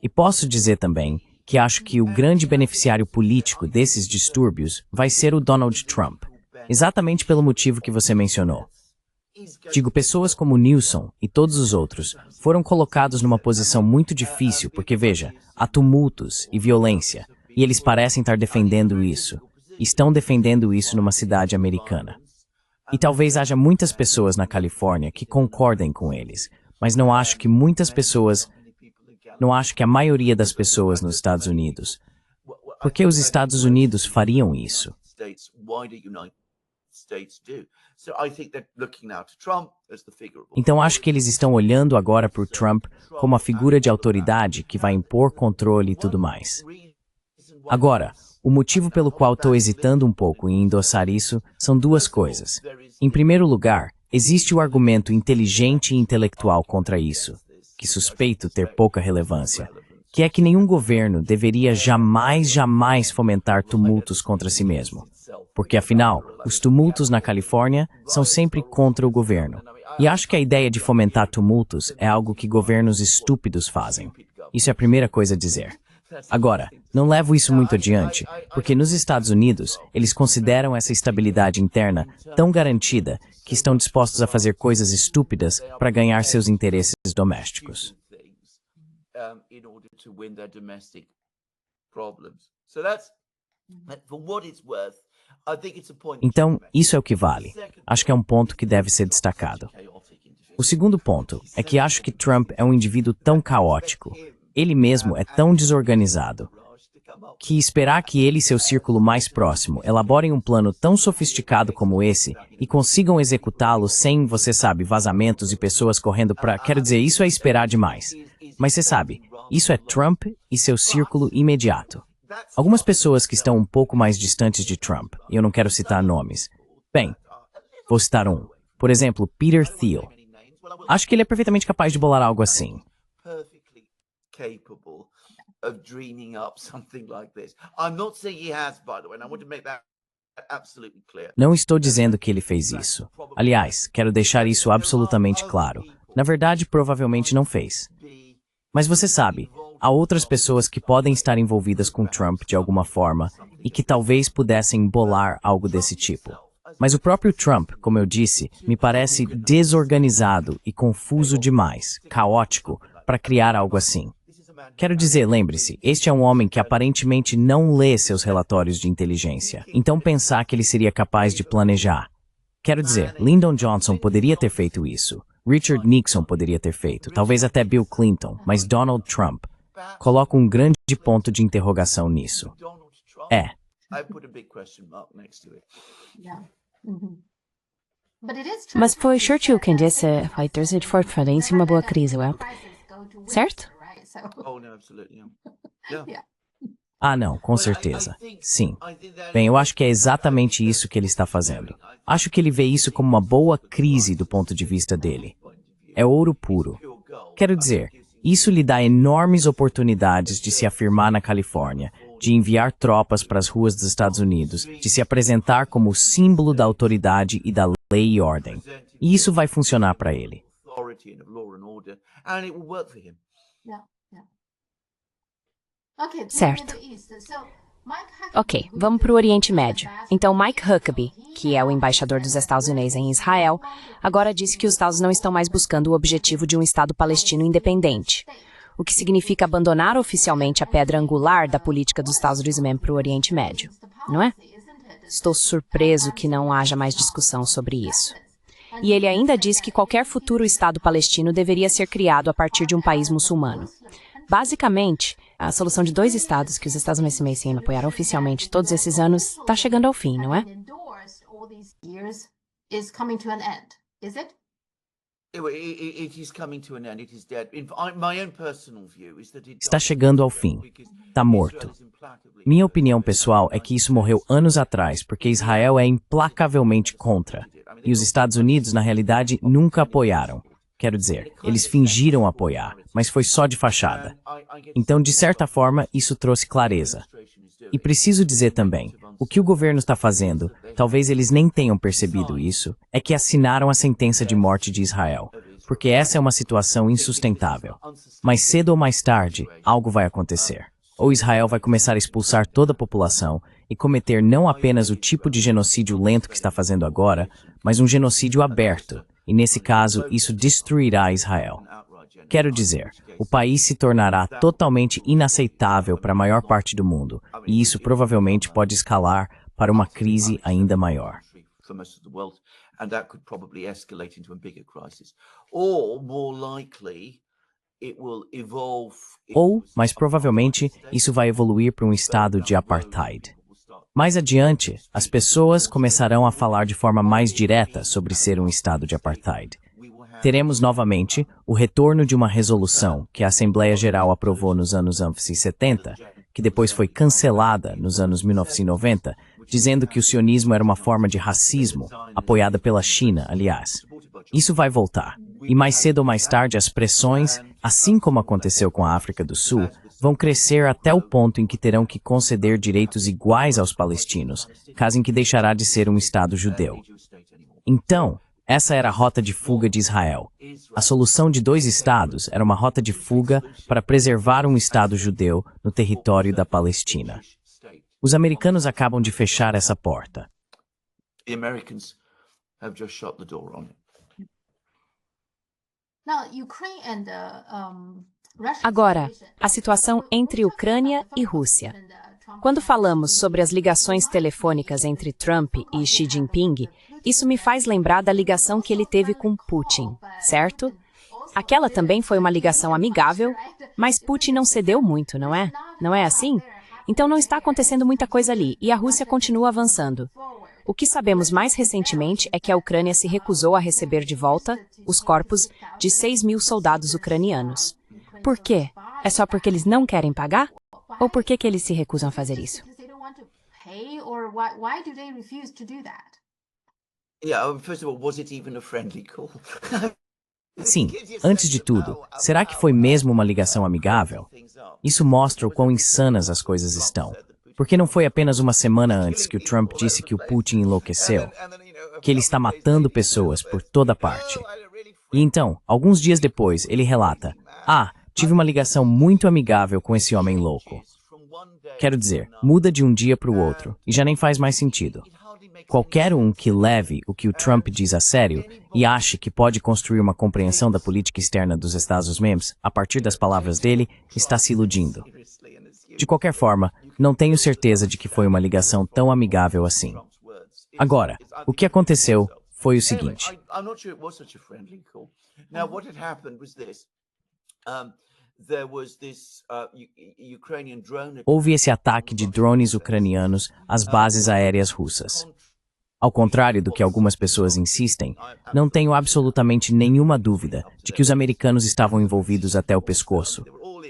E posso dizer também que acho que o grande beneficiário político desses distúrbios vai ser o Donald Trump, exatamente pelo motivo que você mencionou. Digo, pessoas como Newsom e todos os outros foram colocados numa posição muito difícil porque, veja, há tumultos e violência, e eles parecem estar defendendo isso. Estão defendendo isso numa cidade americana. E talvez haja muitas pessoas na Califórnia que concordem com eles, mas não acho que a maioria das pessoas nos Estados Unidos. Por que os Estados Unidos fariam isso? Então acho que eles estão olhando agora para o Trump como a figura de autoridade que vai impor controle e tudo mais. Agora, o motivo pelo qual estou hesitando um pouco em endossar isso são duas coisas. Em primeiro lugar, existe o argumento inteligente e intelectual contra isso, que suspeito ter pouca relevância, que é que nenhum governo deveria jamais fomentar tumultos contra si mesmo. Porque, afinal, os tumultos na Califórnia são sempre contra o governo. E acho que a ideia de fomentar tumultos é algo que governos estúpidos fazem. Isso é a primeira coisa a dizer. Agora, não levo isso muito adiante, porque nos Estados Unidos, eles consideram essa estabilidade interna tão garantida que estão dispostos a fazer coisas estúpidas para ganhar seus interesses domésticos. Então, isso é o que vale. Acho que é um ponto que deve ser destacado. O segundo ponto é que acho que Trump é um indivíduo tão caótico, ele mesmo é tão desorganizado, que esperar que ele e seu círculo mais próximo elaborem um plano tão sofisticado como esse e consigam executá-lo sem, você sabe, vazamentos e pessoas correndo pra... Quero dizer, isso é esperar demais. Mas você sabe, isso é Trump e seu círculo imediato. Algumas pessoas que estão um pouco mais distantes de Trump, e eu não quero citar nomes. Bem, vou citar um. Por exemplo, Peter Thiel. Acho que ele é perfeitamente capaz de bolar algo assim. Of dreaming up something like this. I'm not saying he has, by the way, and I want to make that absolutely clear. Não estou dizendo que ele fez isso. Aliás, quero deixar isso absolutamente claro. Na verdade, provavelmente não fez. Mas você sabe, há outras pessoas que podem estar envolvidas com Trump de alguma forma e que talvez pudessem bolar algo desse tipo. Mas o próprio Trump, como eu disse, me parece desorganizado e confuso demais, caótico, para criar algo assim. Quero dizer, lembre-se, este é um homem que aparentemente não lê seus relatórios de inteligência. Então pensar que ele seria capaz de planejar. Quero dizer, Lyndon Johnson poderia ter feito isso. Richard Nixon poderia ter feito. Talvez até Bill Clinton. Mas Donald Trump. Coloco um grande ponto de interrogação nisso. É. Mas foi Churchill quem disse, vai ter-se de fortalecer uma boa crise, certo? Ah, não, com certeza. Sim. Bem, eu acho que é exatamente isso que ele está fazendo. Acho que ele vê isso como uma boa crise do ponto de vista dele. É ouro puro. Quero dizer, isso lhe dá enormes oportunidades de se afirmar na Califórnia, de enviar tropas para as ruas dos Estados Unidos, de se apresentar como símbolo da autoridade e da lei e ordem. E isso vai funcionar para ele. Certo. Ok, vamos para o Oriente Médio. Então, Mike Huckabee, que é o embaixador dos Estados Unidos em Israel, agora disse que os Estados não estão mais buscando o objetivo de um Estado palestino independente, o que significa abandonar oficialmente a pedra angular da política dos Estados Unidos mesmo para o Oriente Médio, não é? Estou surpreso que não haja mais discussão sobre isso. E ele ainda diz que qualquer futuro Estado palestino deveria ser criado a partir de um país muçulmano. Basicamente, a solução de 2 estados que os Estados Unidos apoiaram oficialmente todos esses anos está chegando ao fim, não é? Está chegando ao fim. Está morto. Minha opinião pessoal é que isso morreu anos atrás, porque Israel é implacavelmente contra. E os Estados Unidos, na realidade, nunca apoiaram. Quero dizer, eles fingiram apoiar, mas foi só de fachada. Então, de certa forma, isso trouxe clareza. E preciso dizer também, o que o governo está fazendo, talvez eles nem tenham percebido isso, é que assinaram a sentença de morte de Israel, porque essa é uma situação insustentável. Mas cedo ou mais tarde, algo vai acontecer. Ou Israel vai começar a expulsar toda a população e cometer não apenas o tipo de genocídio lento que está fazendo agora, mas um genocídio aberto. E nesse caso, isso destruirá Israel. Quero dizer, o país se tornará totalmente inaceitável para a maior parte do mundo, e isso provavelmente pode escalar para uma crise ainda maior. Ou, mais provavelmente, isso vai evoluir para um estado de apartheid. Mais adiante, as pessoas começarão a falar de forma mais direta sobre ser um estado de apartheid. Teremos novamente o retorno de uma resolução que a Assembleia Geral aprovou nos anos 70, que depois foi cancelada nos anos 1990, dizendo que o sionismo era uma forma de racismo, apoiada pela China, aliás. Isso vai voltar. E mais cedo ou mais tarde as pressões, assim como aconteceu com a África do Sul, vão crescer até o ponto em que terão que conceder direitos iguais aos palestinos, caso em que deixará de ser um Estado judeu. Então, essa era a rota de fuga de Israel. A solução de 2 estados era uma rota de fuga para preservar um Estado judeu no território da Palestina. Os americanos acabam de fechar essa porta. Agora, a situação entre Ucrânia e Rússia. Quando falamos sobre as ligações telefônicas entre Trump e Xi Jinping, isso me faz lembrar da ligação que ele teve com Putin, certo? Aquela também foi uma ligação amigável, mas Putin não cedeu muito, não é? Não é assim? Então não está acontecendo muita coisa ali e a Rússia continua avançando. O que sabemos mais recentemente é que a Ucrânia se recusou a receber de volta os corpos de 6.000 soldados ucranianos. Por quê? É só porque eles não querem pagar? Ou por que eles se recusam a fazer isso? Yeah, first of all, was it even a friendly call? Sim, antes de tudo, será que foi mesmo uma ligação amigável? Isso mostra o quão insanas as coisas estão. Porque não foi apenas uma semana antes que o Trump disse que o Putin enlouqueceu, que ele está matando pessoas por toda parte. E então, alguns dias depois, ele relata: tive uma ligação muito amigável com esse homem louco. Quero dizer, muda de um dia para o outro, e já nem faz mais sentido. Qualquer um que leve o que o Trump diz a sério e ache que pode construir uma compreensão da política externa dos Estados-membros a partir das palavras dele, está se iludindo. De qualquer forma, não tenho certeza de que foi uma ligação tão amigável assim. Agora, o que aconteceu foi o seguinte. Houve esse ataque de drones ucranianos às bases aéreas russas. Ao contrário do que algumas pessoas insistem, não tenho absolutamente nenhuma dúvida de que os americanos estavam envolvidos até o pescoço,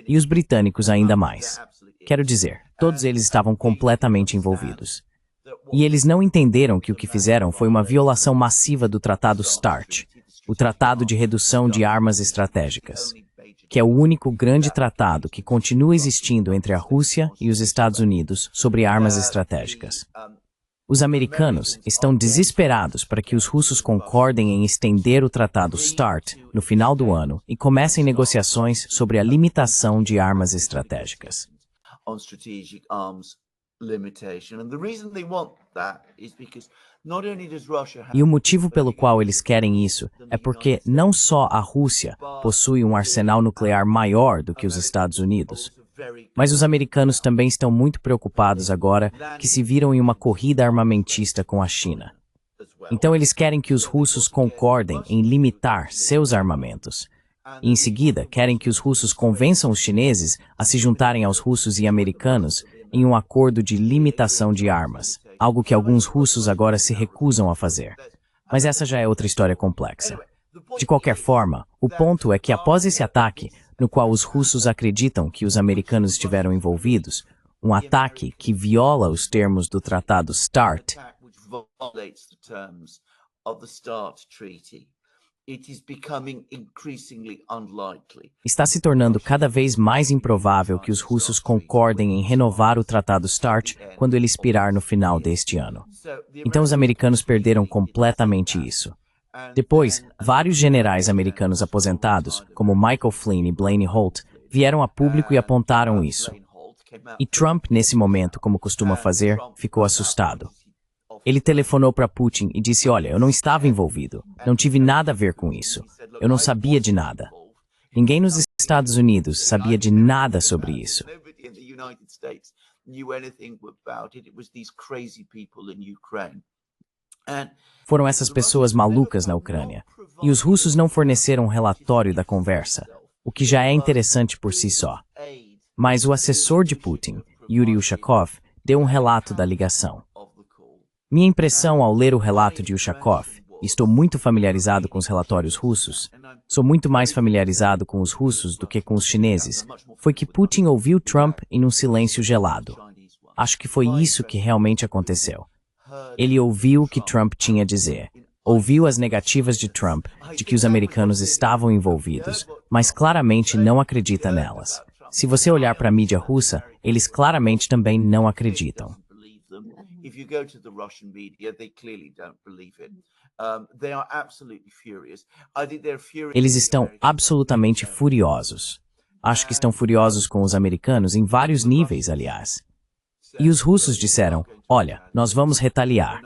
e os britânicos ainda mais. Quero dizer, todos eles estavam completamente envolvidos. E eles não entenderam que o que fizeram foi uma violação massiva do Tratado START, o Tratado de Redução de Armas Estratégicas, que é o único grande tratado que continua existindo entre a Rússia e os Estados Unidos sobre armas estratégicas. Os americanos estão desesperados para que os russos concordem em estender o Tratado START no final do ano e comecem negociações sobre a limitação de armas estratégicas. E o motivo pelo qual eles querem isso é porque não só a Rússia possui um arsenal nuclear maior do que os Estados Unidos, mas os americanos também estão muito preocupados agora que se viram em uma corrida armamentista com a China. Então eles querem que os russos concordem em limitar seus armamentos. E em seguida, querem que os russos convençam os chineses a se juntarem aos russos e americanos em um acordo de limitação de armas, algo que alguns russos agora se recusam a fazer. Mas essa já é outra história complexa. De qualquer forma, o ponto é que após esse ataque, no qual os russos acreditam que os americanos estiveram envolvidos, um ataque que viola os termos do Tratado START, está se tornando cada vez mais improvável que os russos concordem em renovar o Tratado START quando ele expirar no final deste ano. Então os americanos perderam completamente isso. Depois, vários generais americanos aposentados, como Michael Flynn e Blaine Holt, vieram a público e apontaram isso. E Trump, nesse momento, como costuma fazer, ficou assustado. Ele telefonou para Putin e disse: olha, eu não estava envolvido, não tive nada a ver com isso, eu não sabia de nada. Ninguém nos Estados Unidos sabia de nada sobre isso. Foram essas pessoas malucas na Ucrânia. E os russos não forneceram um relatório da conversa, o que já é interessante por si só. Mas o assessor de Putin, Yuri Ushakov, deu um relato da ligação. Minha impressão ao ler o relato de Ushakov, e estou muito familiarizado com os relatórios russos, sou muito mais familiarizado com os russos do que com os chineses, foi que Putin ouviu Trump em um silêncio gelado. Acho que foi isso que realmente aconteceu. Ele ouviu o que Trump tinha a dizer, ouviu as negativas de Trump de que os americanos estavam envolvidos, mas claramente não acredita nelas. Se você olhar para a mídia russa, eles claramente também não acreditam. Eles estão absolutamente furiosos. Acho que estão furiosos com os americanos em vários níveis, aliás. E os russos disseram: olha, nós vamos retaliar.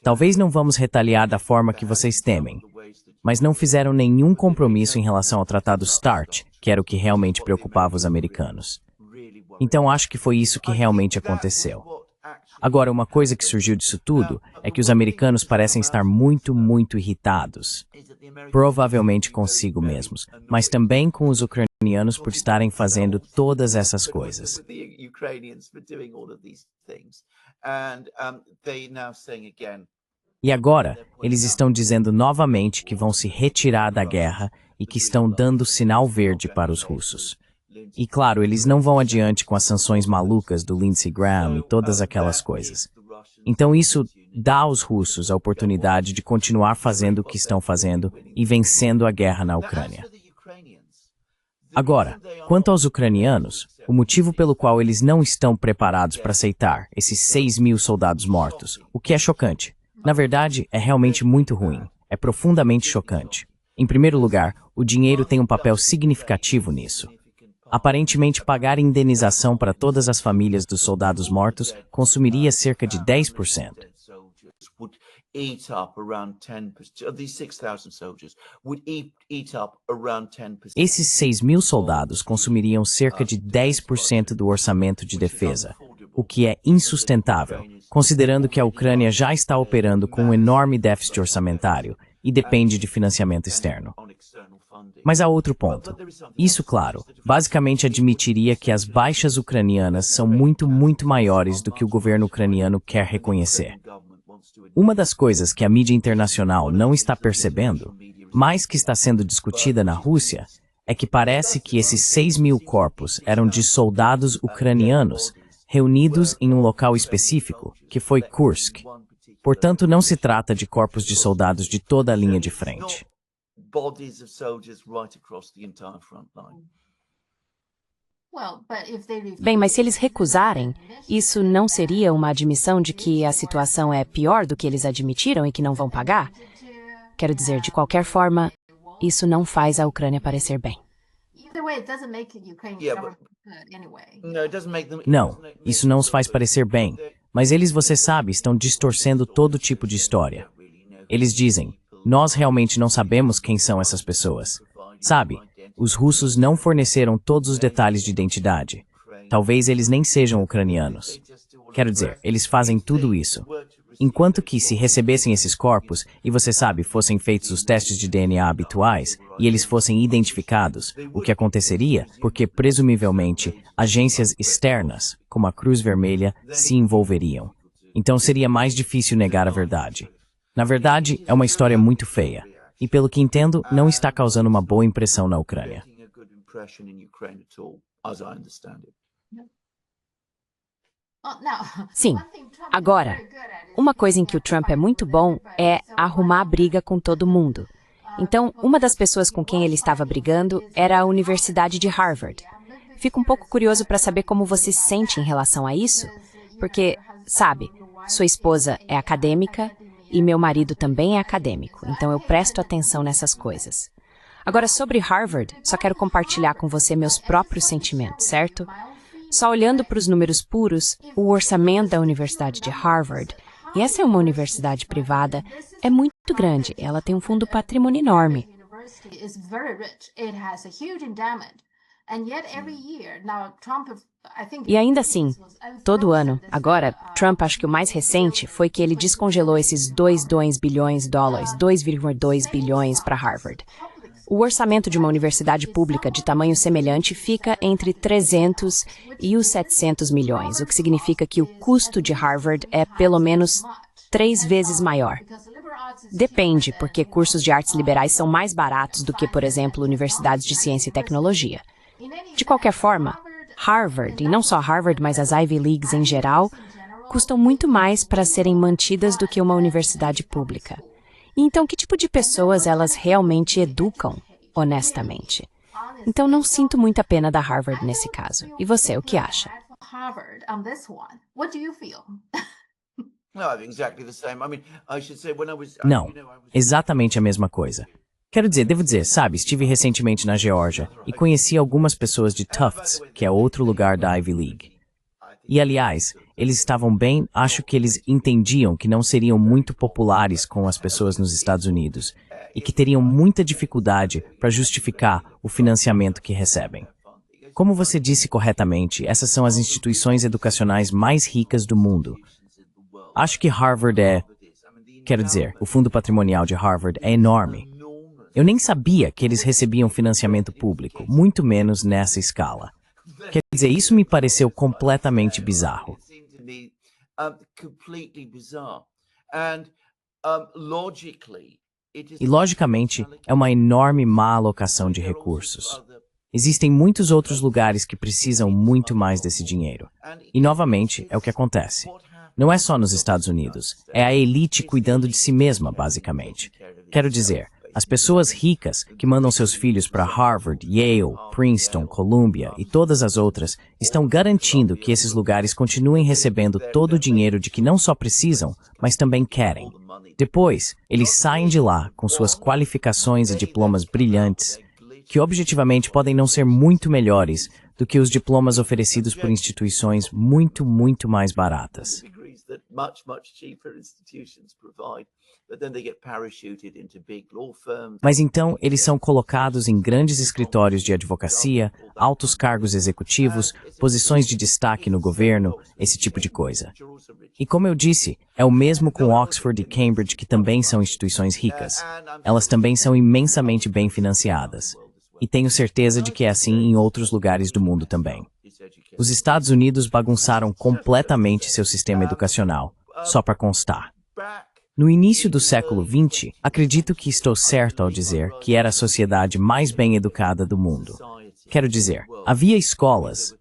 Talvez não vamos retaliar da forma que vocês temem, mas não fizeram nenhum compromisso em relação ao Tratado START, que era o que realmente preocupava os americanos. Então acho que foi isso que realmente aconteceu. Agora, uma coisa que surgiu disso tudo é que os americanos parecem estar muito irritados. Provavelmente consigo mesmos, mas também com os ucranianos por estarem fazendo todas essas coisas. E agora, eles estão dizendo novamente que vão se retirar da guerra e que estão dando sinal verde para os russos. E claro, eles não vão adiante com as sanções malucas do Lindsey Graham e todas aquelas coisas. Então isso dá aos russos a oportunidade de continuar fazendo o que estão fazendo e vencendo a guerra na Ucrânia. Agora, quanto aos ucranianos, o motivo pelo qual eles não estão preparados para aceitar esses 6.000 soldados mortos, o que é chocante. Na verdade, é realmente muito ruim. É profundamente chocante. Em primeiro lugar, o dinheiro tem um papel significativo nisso. Aparentemente, pagar indenização para todas as famílias dos soldados mortos consumiria cerca de 10%. Esses 6.000 soldados consumiriam cerca de 10% do orçamento de defesa, o que é insustentável, considerando que a Ucrânia já está operando com um enorme déficit orçamentário e depende de financiamento externo. Mas há outro ponto. Isso, claro, basicamente admitiria que as baixas ucranianas são muito maiores do que o governo ucraniano quer reconhecer. Uma das coisas que a mídia internacional não está percebendo, mas que está sendo discutida na Rússia, é que parece que esses 6.000 corpos eram de soldados ucranianos reunidos em um local específico, que foi Kursk. Portanto, não se trata de corpos de soldados de toda a linha de frente. Bem, mas se eles recusarem, isso não seria uma admissão de que a situação é pior do que eles admitiram e que não vão pagar? Quero dizer, de qualquer forma, isso não faz a Ucrânia parecer bem. Não, isso não os faz parecer bem, mas eles, você sabe, estão distorcendo todo tipo de história. Eles dizem, nós realmente não sabemos quem são essas pessoas. Sabe, os russos não forneceram todos os detalhes de identidade. Talvez eles nem sejam ucranianos. Quero dizer, eles fazem tudo isso. Enquanto que, se recebessem esses corpos, e você sabe, fossem feitos os testes de DNA habituais, e eles fossem identificados, o que aconteceria? Porque, presumivelmente, agências externas, como a Cruz Vermelha, se envolveriam. Então seria mais difícil negar a verdade. Na verdade, é uma história muito feia, e pelo que entendo, não está causando uma boa impressão na Ucrânia. Sim. Agora, uma coisa em que o Trump é muito bom é arrumar briga com todo mundo. Então, uma das pessoas com quem ele estava brigando era a Universidade de Harvard. Fico um pouco curioso para saber como você se sente em relação a isso, porque, sabe, sua esposa é acadêmica e meu marido também é acadêmico, então eu presto atenção nessas coisas. Agora, sobre Harvard, só quero compartilhar com você meus próprios sentimentos, certo? Só olhando para os números puros, o orçamento da Universidade de Harvard, e essa é uma universidade privada, é muito grande. Ela tem um fundo patrimônio enorme. E ainda assim, todo ano, agora, Trump, acho que o mais recente foi que ele descongelou esses 2 bilhões de dólares, 2,2 bilhões para Harvard. O orçamento de uma universidade pública de tamanho semelhante fica entre 300 e os 700 milhões, o que significa que o custo de Harvard é pelo menos 3 vezes maior. Depende, porque cursos de artes liberais são mais baratos do que, por exemplo, universidades de ciência e tecnologia. De qualquer forma, Harvard, e não só Harvard, mas as Ivy Leagues em geral, custam muito mais para serem mantidas do que uma universidade pública. E então, que tipo de pessoas elas realmente educam, honestamente? Então, não sinto muita pena da Harvard nesse caso. E você, o que acha? Não, exatamente a mesma coisa. Quero dizer, devo dizer, sabe, estive recentemente na Geórgia e conheci algumas pessoas de Tufts, que é outro lugar da Ivy League. E, aliás, eles estavam bem, acho que eles entendiam que não seriam muito populares com as pessoas nos Estados Unidos e que teriam muita dificuldade para justificar o financiamento que recebem. Como você disse corretamente, essas são as instituições educacionais mais ricas do mundo. Acho que Harvard quero dizer, o fundo patrimonial de Harvard é enorme. Eu nem sabia que eles recebiam financiamento público, muito menos nessa escala. Quer dizer, isso me pareceu completamente bizarro. E, logicamente, é uma enorme má alocação de recursos. Existem muitos outros lugares que precisam muito mais desse dinheiro. E, novamente, é o que acontece. Não é só nos Estados Unidos, é a elite cuidando de si mesma, basicamente. Quero dizer, as pessoas ricas que mandam seus filhos para Harvard, Yale, Princeton, Columbia e todas as outras estão garantindo que esses lugares continuem recebendo todo o dinheiro de que não só precisam, mas também querem. Depois, eles saem de lá com suas qualificações e diplomas brilhantes, que objetivamente podem não ser muito melhores do que os diplomas oferecidos por instituições muito, muito mais baratas. Mas então, eles são colocados em grandes escritórios de advocacia, altos cargos executivos, posições de destaque no governo, esse tipo de coisa. E como eu disse, é o mesmo com Oxford e Cambridge, que também são instituições ricas. Elas também são imensamente bem financiadas. E tenho certeza de que é assim em outros lugares do mundo também. Os Estados Unidos bagunçaram completamente seu sistema educacional, só para constar. No início do século XX, acredito que estou certo ao dizer que era a sociedade mais bem educada do mundo. Quero dizer, havia escolas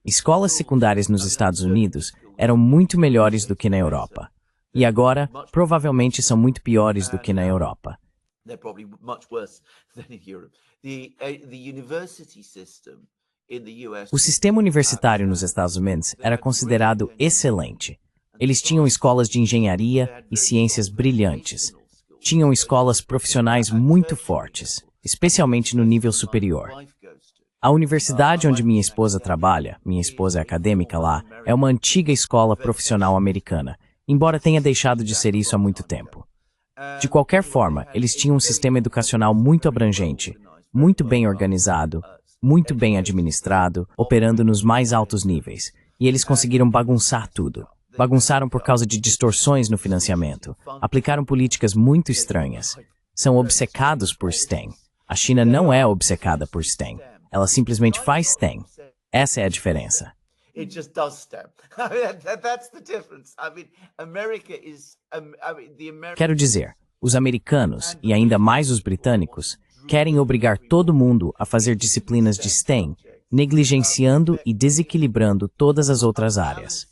secundárias nos Estados Unidos eram muito melhores do que na Europa. E agora, provavelmente são muito piores do que na Europa. O sistema universitário nos Estados Unidos era considerado excelente. Eles tinham escolas de engenharia e ciências brilhantes. Tinham escolas profissionais muito fortes, especialmente no nível superior. A universidade onde minha esposa trabalha, minha esposa é acadêmica lá, é uma antiga escola profissional americana, embora tenha deixado de ser isso há muito tempo. De qualquer forma, eles tinham um sistema educacional muito abrangente, muito bem organizado, muito bem administrado, operando nos mais altos níveis. E eles conseguiram bagunçar tudo. Bagunçaram por causa de distorções no financiamento. Aplicaram políticas muito estranhas. São obcecados por STEM. A China não é obcecada por STEM. Ela simplesmente faz STEM. Essa é a diferença. It just does STEM. That's the difference. I mean, America is. Quero dizer, os americanos, e ainda mais os britânicos, querem obrigar todo mundo a fazer disciplinas de STEM, negligenciando e desequilibrando todas as outras áreas.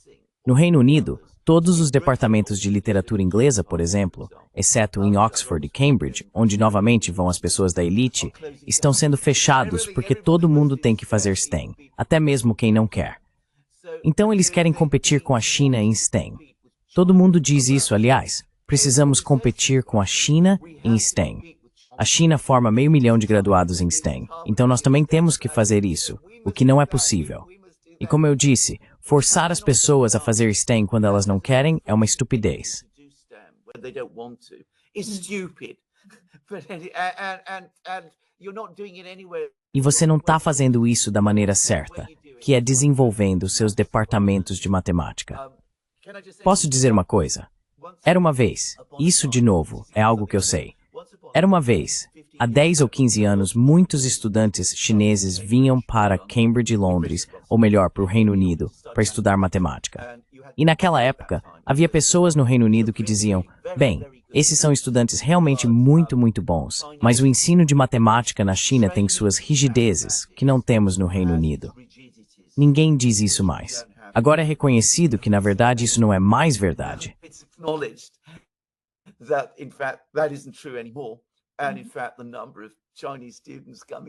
No Reino Unido, todos os departamentos de literatura inglesa, por exemplo, exceto em Oxford e Cambridge, onde novamente vão as pessoas da elite, estão sendo fechados porque todo mundo tem que fazer STEM, até mesmo quem não quer. Então eles querem competir com a China em STEM. Todo mundo diz isso, aliás. Precisamos competir com a China em STEM. A China forma 500 mil de graduados em STEM, então nós também temos que fazer isso, o que não é possível. E como eu disse, forçar as pessoas a fazer STEM quando elas não querem é uma estupidez. E você não está fazendo isso da maneira certa, que é desenvolvendo seus departamentos de matemática. Posso dizer uma coisa? Era uma vez, isso de novo, é algo que eu sei. Era uma vez, há 10 ou 15 anos, muitos estudantes chineses vinham para Cambridge e Londres, ou melhor, para o Reino Unido, para estudar matemática. E naquela época, havia pessoas no Reino Unido que diziam, bem, esses são estudantes realmente muito, muito bons, mas o ensino de matemática na China tem suas rigidezes, que não temos no Reino Unido. Ninguém diz isso mais. Agora é reconhecido que, na verdade, isso não é mais verdade.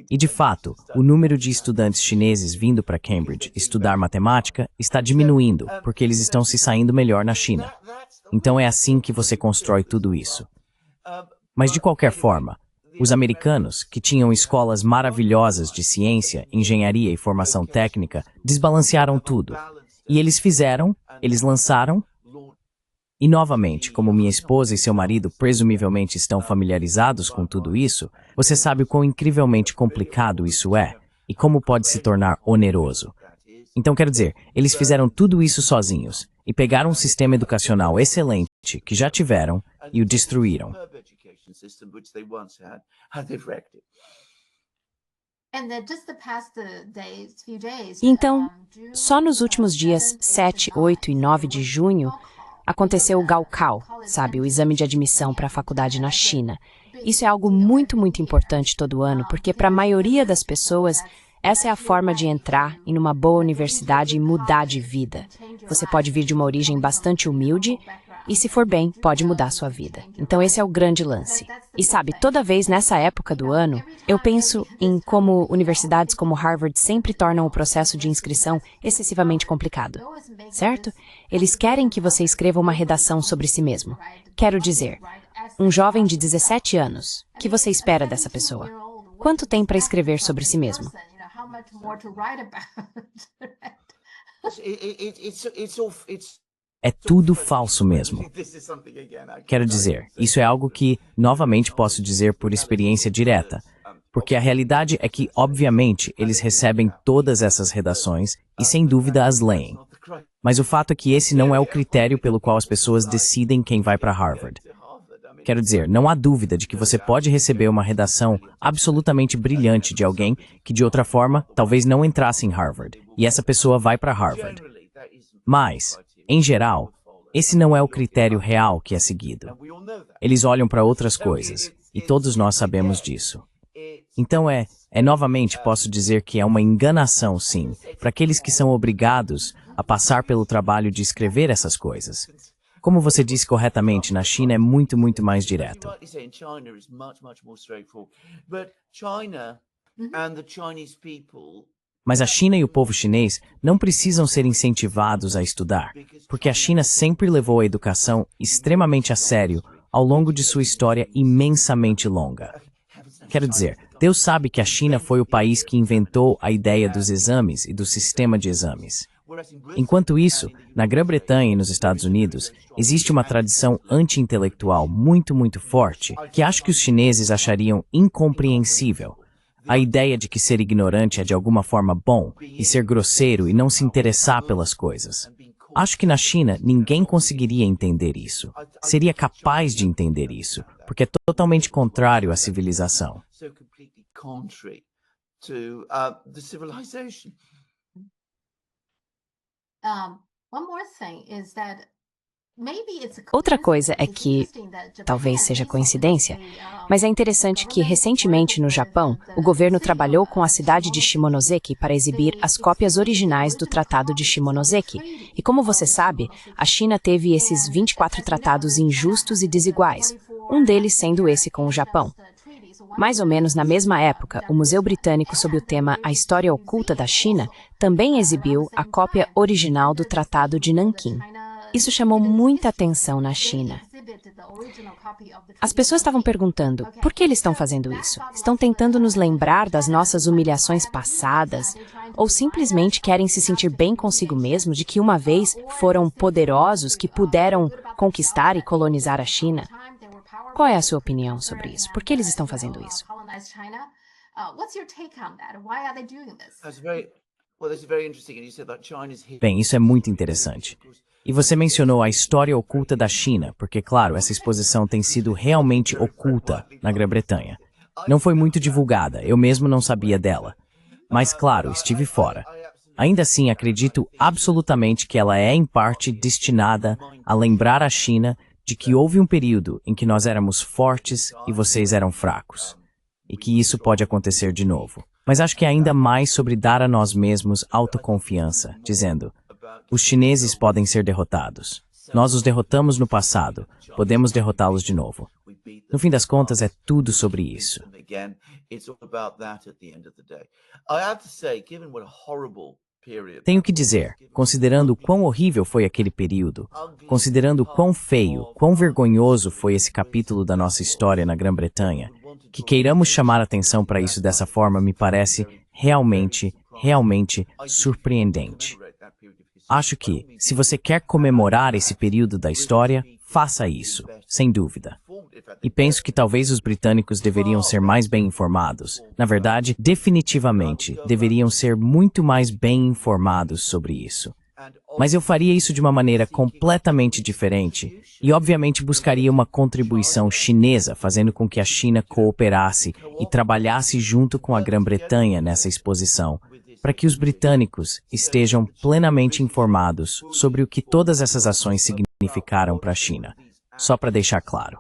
E, de fato, o número de estudantes chineses vindo para Cambridge estudar matemática está diminuindo, porque eles estão se saindo melhor na China. Então é assim que você constrói tudo isso. Mas, de qualquer forma, os americanos, que tinham escolas maravilhosas de ciência, engenharia e formação técnica, desbalancearam tudo. E eles lançaram. E novamente, como minha esposa e seu marido presumivelmente estão familiarizados com tudo isso, você sabe o quão incrivelmente complicado isso é. e como pode se tornar oneroso. Então, quero dizer, eles fizeram tudo isso sozinhos e pegaram um sistema educacional excelente que já tiveram e o destruíram. Então, só nos últimos dias 7, 8 e 9 de junho, aconteceu o Gaokao, sabe, o exame de admissão para a faculdade na China. Isso é algo muito, muito importante todo ano, porque para a maioria das pessoas, essa é a forma de entrar em uma boa universidade e mudar de vida. Você pode vir de uma origem bastante humilde e, se for bem, pode mudar sua vida. Então esse é o grande lance. E sabe, toda vez nessa época do ano, eu penso em como universidades como Harvard sempre tornam o processo de inscrição excessivamente complicado, certo? Eles querem que você escreva uma redação sobre si mesmo. Quero dizer, um jovem de 17 anos, o que você espera dessa pessoa? Quanto tem para escrever sobre si mesmo? É tudo falso mesmo. Quero dizer, isso é algo que, novamente, posso dizer por experiência direta, porque a realidade é que, obviamente, eles recebem todas essas redações e, sem dúvida, as leem. Mas o fato é que esse não é o critério pelo qual as pessoas decidem quem vai para Harvard. Quero dizer, não há dúvida de que você pode receber uma redação absolutamente brilhante de alguém que, de outra forma, talvez não entrasse em Harvard, e essa pessoa vai para Harvard. Mas, em geral, esse não é o critério real que é seguido. Eles olham para outras coisas, e todos nós sabemos disso. Então novamente, posso dizer que é uma enganação, sim, para aqueles que são obrigados a passar pelo trabalho de escrever essas coisas. Como você disse corretamente, na China é muito, muito mais direto. Mas a China e o povo chinês não precisam ser incentivados a estudar, porque a China sempre levou a educação extremamente a sério ao longo de sua história imensamente longa. Quero dizer, Deus sabe que a China foi o país que inventou a ideia dos exames e do sistema de exames. Enquanto isso, na Grã-Bretanha e nos Estados Unidos, existe uma tradição anti-intelectual muito, muito forte que acho que os chineses achariam incompreensível. A ideia de que ser ignorante é de alguma forma bom e ser grosseiro e não se interessar pelas coisas. Acho que na China ninguém conseguiria entender isso. Seria capaz de entender isso, porque é totalmente contrário à civilização. Outra coisa é que, talvez seja coincidência, mas é interessante que recentemente no Japão, o governo trabalhou com a cidade de Shimonoseki para exibir as cópias originais do Tratado de Shimonoseki. E como você sabe, a China teve esses 24 tratados injustos e desiguais, um deles sendo esse com o Japão. Mais ou menos na mesma época, o Museu Britânico, sob o tema A História Oculta da China, também exibiu a cópia original do Tratado de Nanquim. Isso chamou muita atenção na China. As pessoas estavam perguntando, por que eles estão fazendo isso? Estão tentando nos lembrar das nossas humilhações passadas? Ou simplesmente querem se sentir bem consigo mesmos de que uma vez foram poderosos que puderam conquistar e colonizar a China? Qual é a sua opinião sobre isso? Por que eles estão fazendo isso? Bem, isso é muito interessante. E você mencionou a história oculta da China, porque, claro, essa exposição tem sido realmente oculta na Grã-Bretanha. Não foi muito divulgada, eu mesmo não sabia dela. Mas, claro, estive fora. Ainda assim, acredito absolutamente que ela é, em parte, destinada a lembrar a China de que houve um período em que nós éramos fortes e vocês eram fracos. E que isso pode acontecer de novo. Mas acho que é ainda mais sobre dar a nós mesmos autoconfiança, dizendo: os chineses podem ser derrotados. Nós os derrotamos no passado, podemos derrotá-los de novo. No fim das contas, é tudo sobre isso. Tenho que dizer, considerando quão horrível foi aquele período, considerando quão feio, quão vergonhoso foi esse capítulo da nossa história na Grã-Bretanha, que queiramos chamar atenção para isso dessa forma me parece realmente surpreendente. Acho que, se você quer comemorar esse período da história, faça isso, sem dúvida. E penso que talvez os britânicos deveriam ser mais bem informados. Na verdade, definitivamente, deveriam ser muito mais bem informados sobre isso. Mas eu faria isso de uma maneira completamente diferente e, obviamente, buscaria uma contribuição chinesa, fazendo com que a China cooperasse e trabalhasse junto com a Grã-Bretanha nessa exposição, para que os britânicos estejam plenamente informados sobre o que todas essas ações significaram para a China. Só para deixar claro.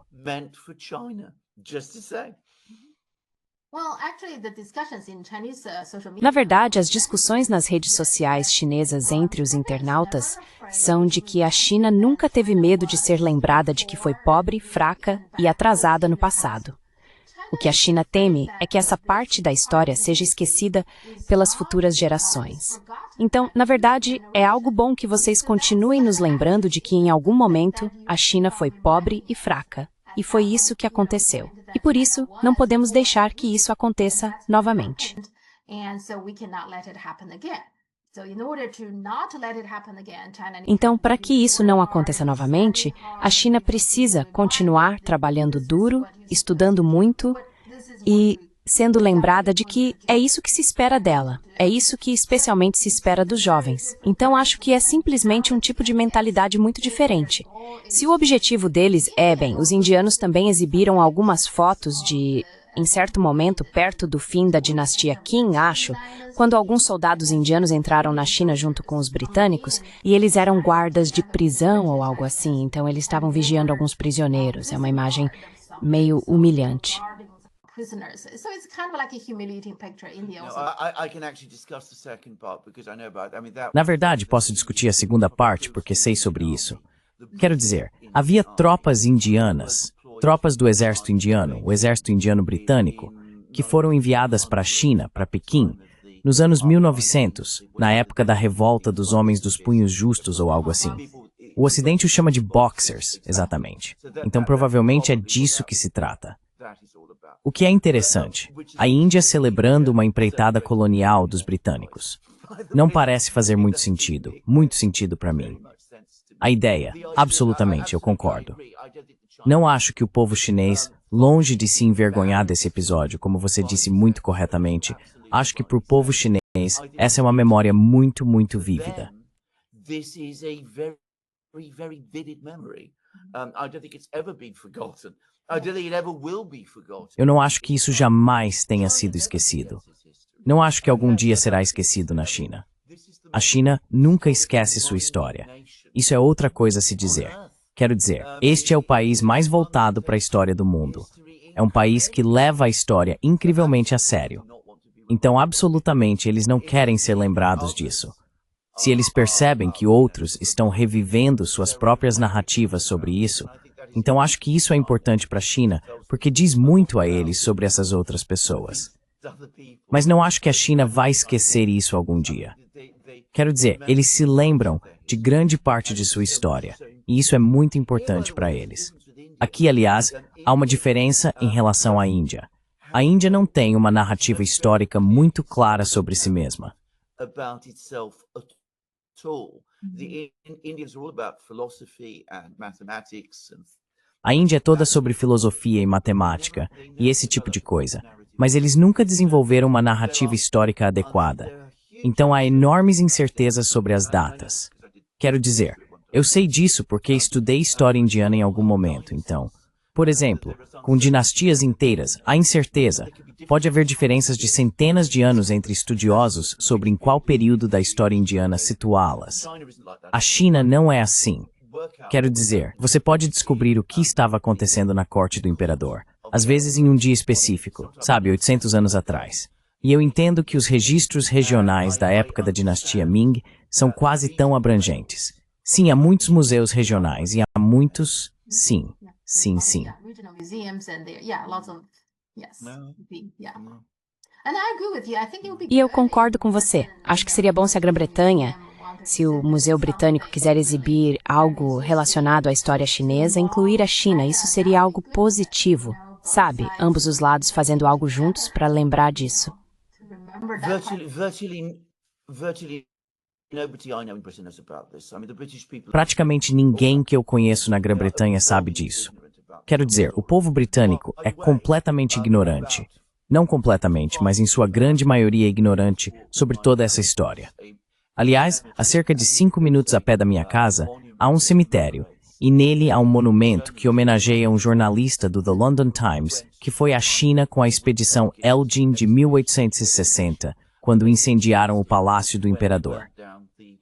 Na verdade, as discussões nas redes sociais chinesas entre os internautas são de que a China nunca teve medo de ser lembrada de que foi pobre, fraca e atrasada no passado. O que a China teme é que essa parte da história seja esquecida pelas futuras gerações. Então, na verdade, é algo bom que vocês continuem nos lembrando de que em algum momento a China foi pobre e fraca. E foi isso que aconteceu. E por isso, não podemos deixar que isso aconteça novamente. Então, para que isso não aconteça novamente, a China precisa continuar trabalhando duro, estudando muito e sendo lembrada de que é isso que se espera dela. É isso que especialmente se espera dos jovens. Então, acho que é simplesmente um tipo de mentalidade muito diferente. Se o objetivo deles os indianos também exibiram algumas fotos de, em certo momento, perto do fim da dinastia Qing, acho, quando alguns soldados indianos entraram na China junto com os britânicos, e eles eram guardas de prisão ou algo assim, então eles estavam vigiando alguns prisioneiros. É uma imagem meio humilhante. Na verdade, posso discutir a segunda parte porque sei sobre isso. Quero dizer, havia tropas indianas, tropas do exército indiano, o exército indiano britânico, que foram enviadas para a China, para Pequim, nos anos 1900, na época da revolta dos homens dos punhos justos ou algo assim. O Ocidente o chama de Boxers, exatamente. Então provavelmente é disso que se trata. O que é interessante, a Índia celebrando uma empreitada colonial dos britânicos. Não parece fazer muito sentido para mim. A ideia, absolutamente, eu concordo. Não acho que o povo chinês, longe de se envergonhar desse episódio, como você disse muito corretamente, acho que para o povo chinês, essa é uma memória muito, muito vívida. Eu não acho que isso jamais tenha sido esquecido. Não acho que algum dia será esquecido na China. A China nunca esquece sua história. Isso é outra coisa a se dizer. Quero dizer, este é o país mais voltado para a história do mundo. É um país que leva a história incrivelmente a sério. Então, absolutamente, eles não querem ser lembrados disso. Se eles percebem que outros estão revivendo suas próprias narrativas sobre isso, então acho que isso é importante para a China, porque diz muito a eles sobre essas outras pessoas. Mas não acho que a China vai esquecer isso algum dia. Quero dizer, eles se lembram de grande parte de sua história, e isso é muito importante para eles. Aqui, aliás, há uma diferença em relação à Índia. A Índia não tem uma narrativa histórica muito clara sobre si mesma. A Índia é toda sobre filosofia e matemática, e esse tipo de coisa, mas eles nunca desenvolveram uma narrativa histórica adequada. Então há enormes incertezas sobre as datas. Quero dizer, eu sei disso porque estudei história indiana em algum momento, então... Por exemplo, com dinastias inteiras, há incerteza. Pode haver diferenças de centenas de anos entre estudiosos sobre em qual período da história indiana situá-las. A China não é assim. Quero dizer, você pode descobrir o que estava acontecendo na corte do imperador, às vezes em um dia específico, sabe, 800 anos atrás. E eu entendo que os registros regionais da época da dinastia Ming são quase tão abrangentes. Sim, há muitos museus regionais e há muitos... Sim. E eu concordo com você. Acho que seria bom se a Grã-Bretanha, se o Museu Britânico quiser exibir algo relacionado à história chinesa, incluir a China. Isso seria algo positivo, sabe? Ambos os lados fazendo algo juntos para lembrar disso. Praticamente ninguém que eu conheço na Grã-Bretanha sabe disso. Quero dizer, o povo britânico é completamente ignorante. Não completamente, mas em sua grande maioria ignorante sobre toda essa história. Aliás, a cerca de 5 minutos a pé da minha casa, há um cemitério, e nele há um monumento que homenageia um jornalista do The London Times que foi à China com a expedição Elgin de 1860, quando incendiaram o palácio do imperador.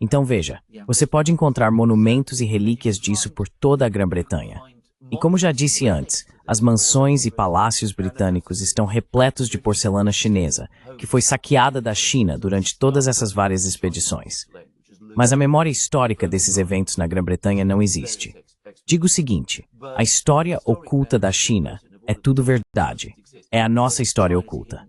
Então veja, você pode encontrar monumentos e relíquias disso por toda a Grã-Bretanha. E como já disse antes, as mansões e palácios britânicos estão repletos de porcelana chinesa, que foi saqueada da China durante todas essas várias expedições. Mas a memória histórica desses eventos na Grã-Bretanha não existe. Digo o seguinte, a história oculta da China é tudo verdade. É a nossa história oculta.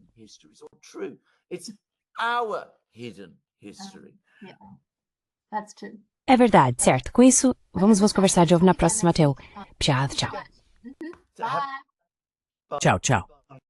É verdade, certo. Com isso, vamos conversar de novo na próxima, Tchau. Tchau, tchau. Tchau, tchau.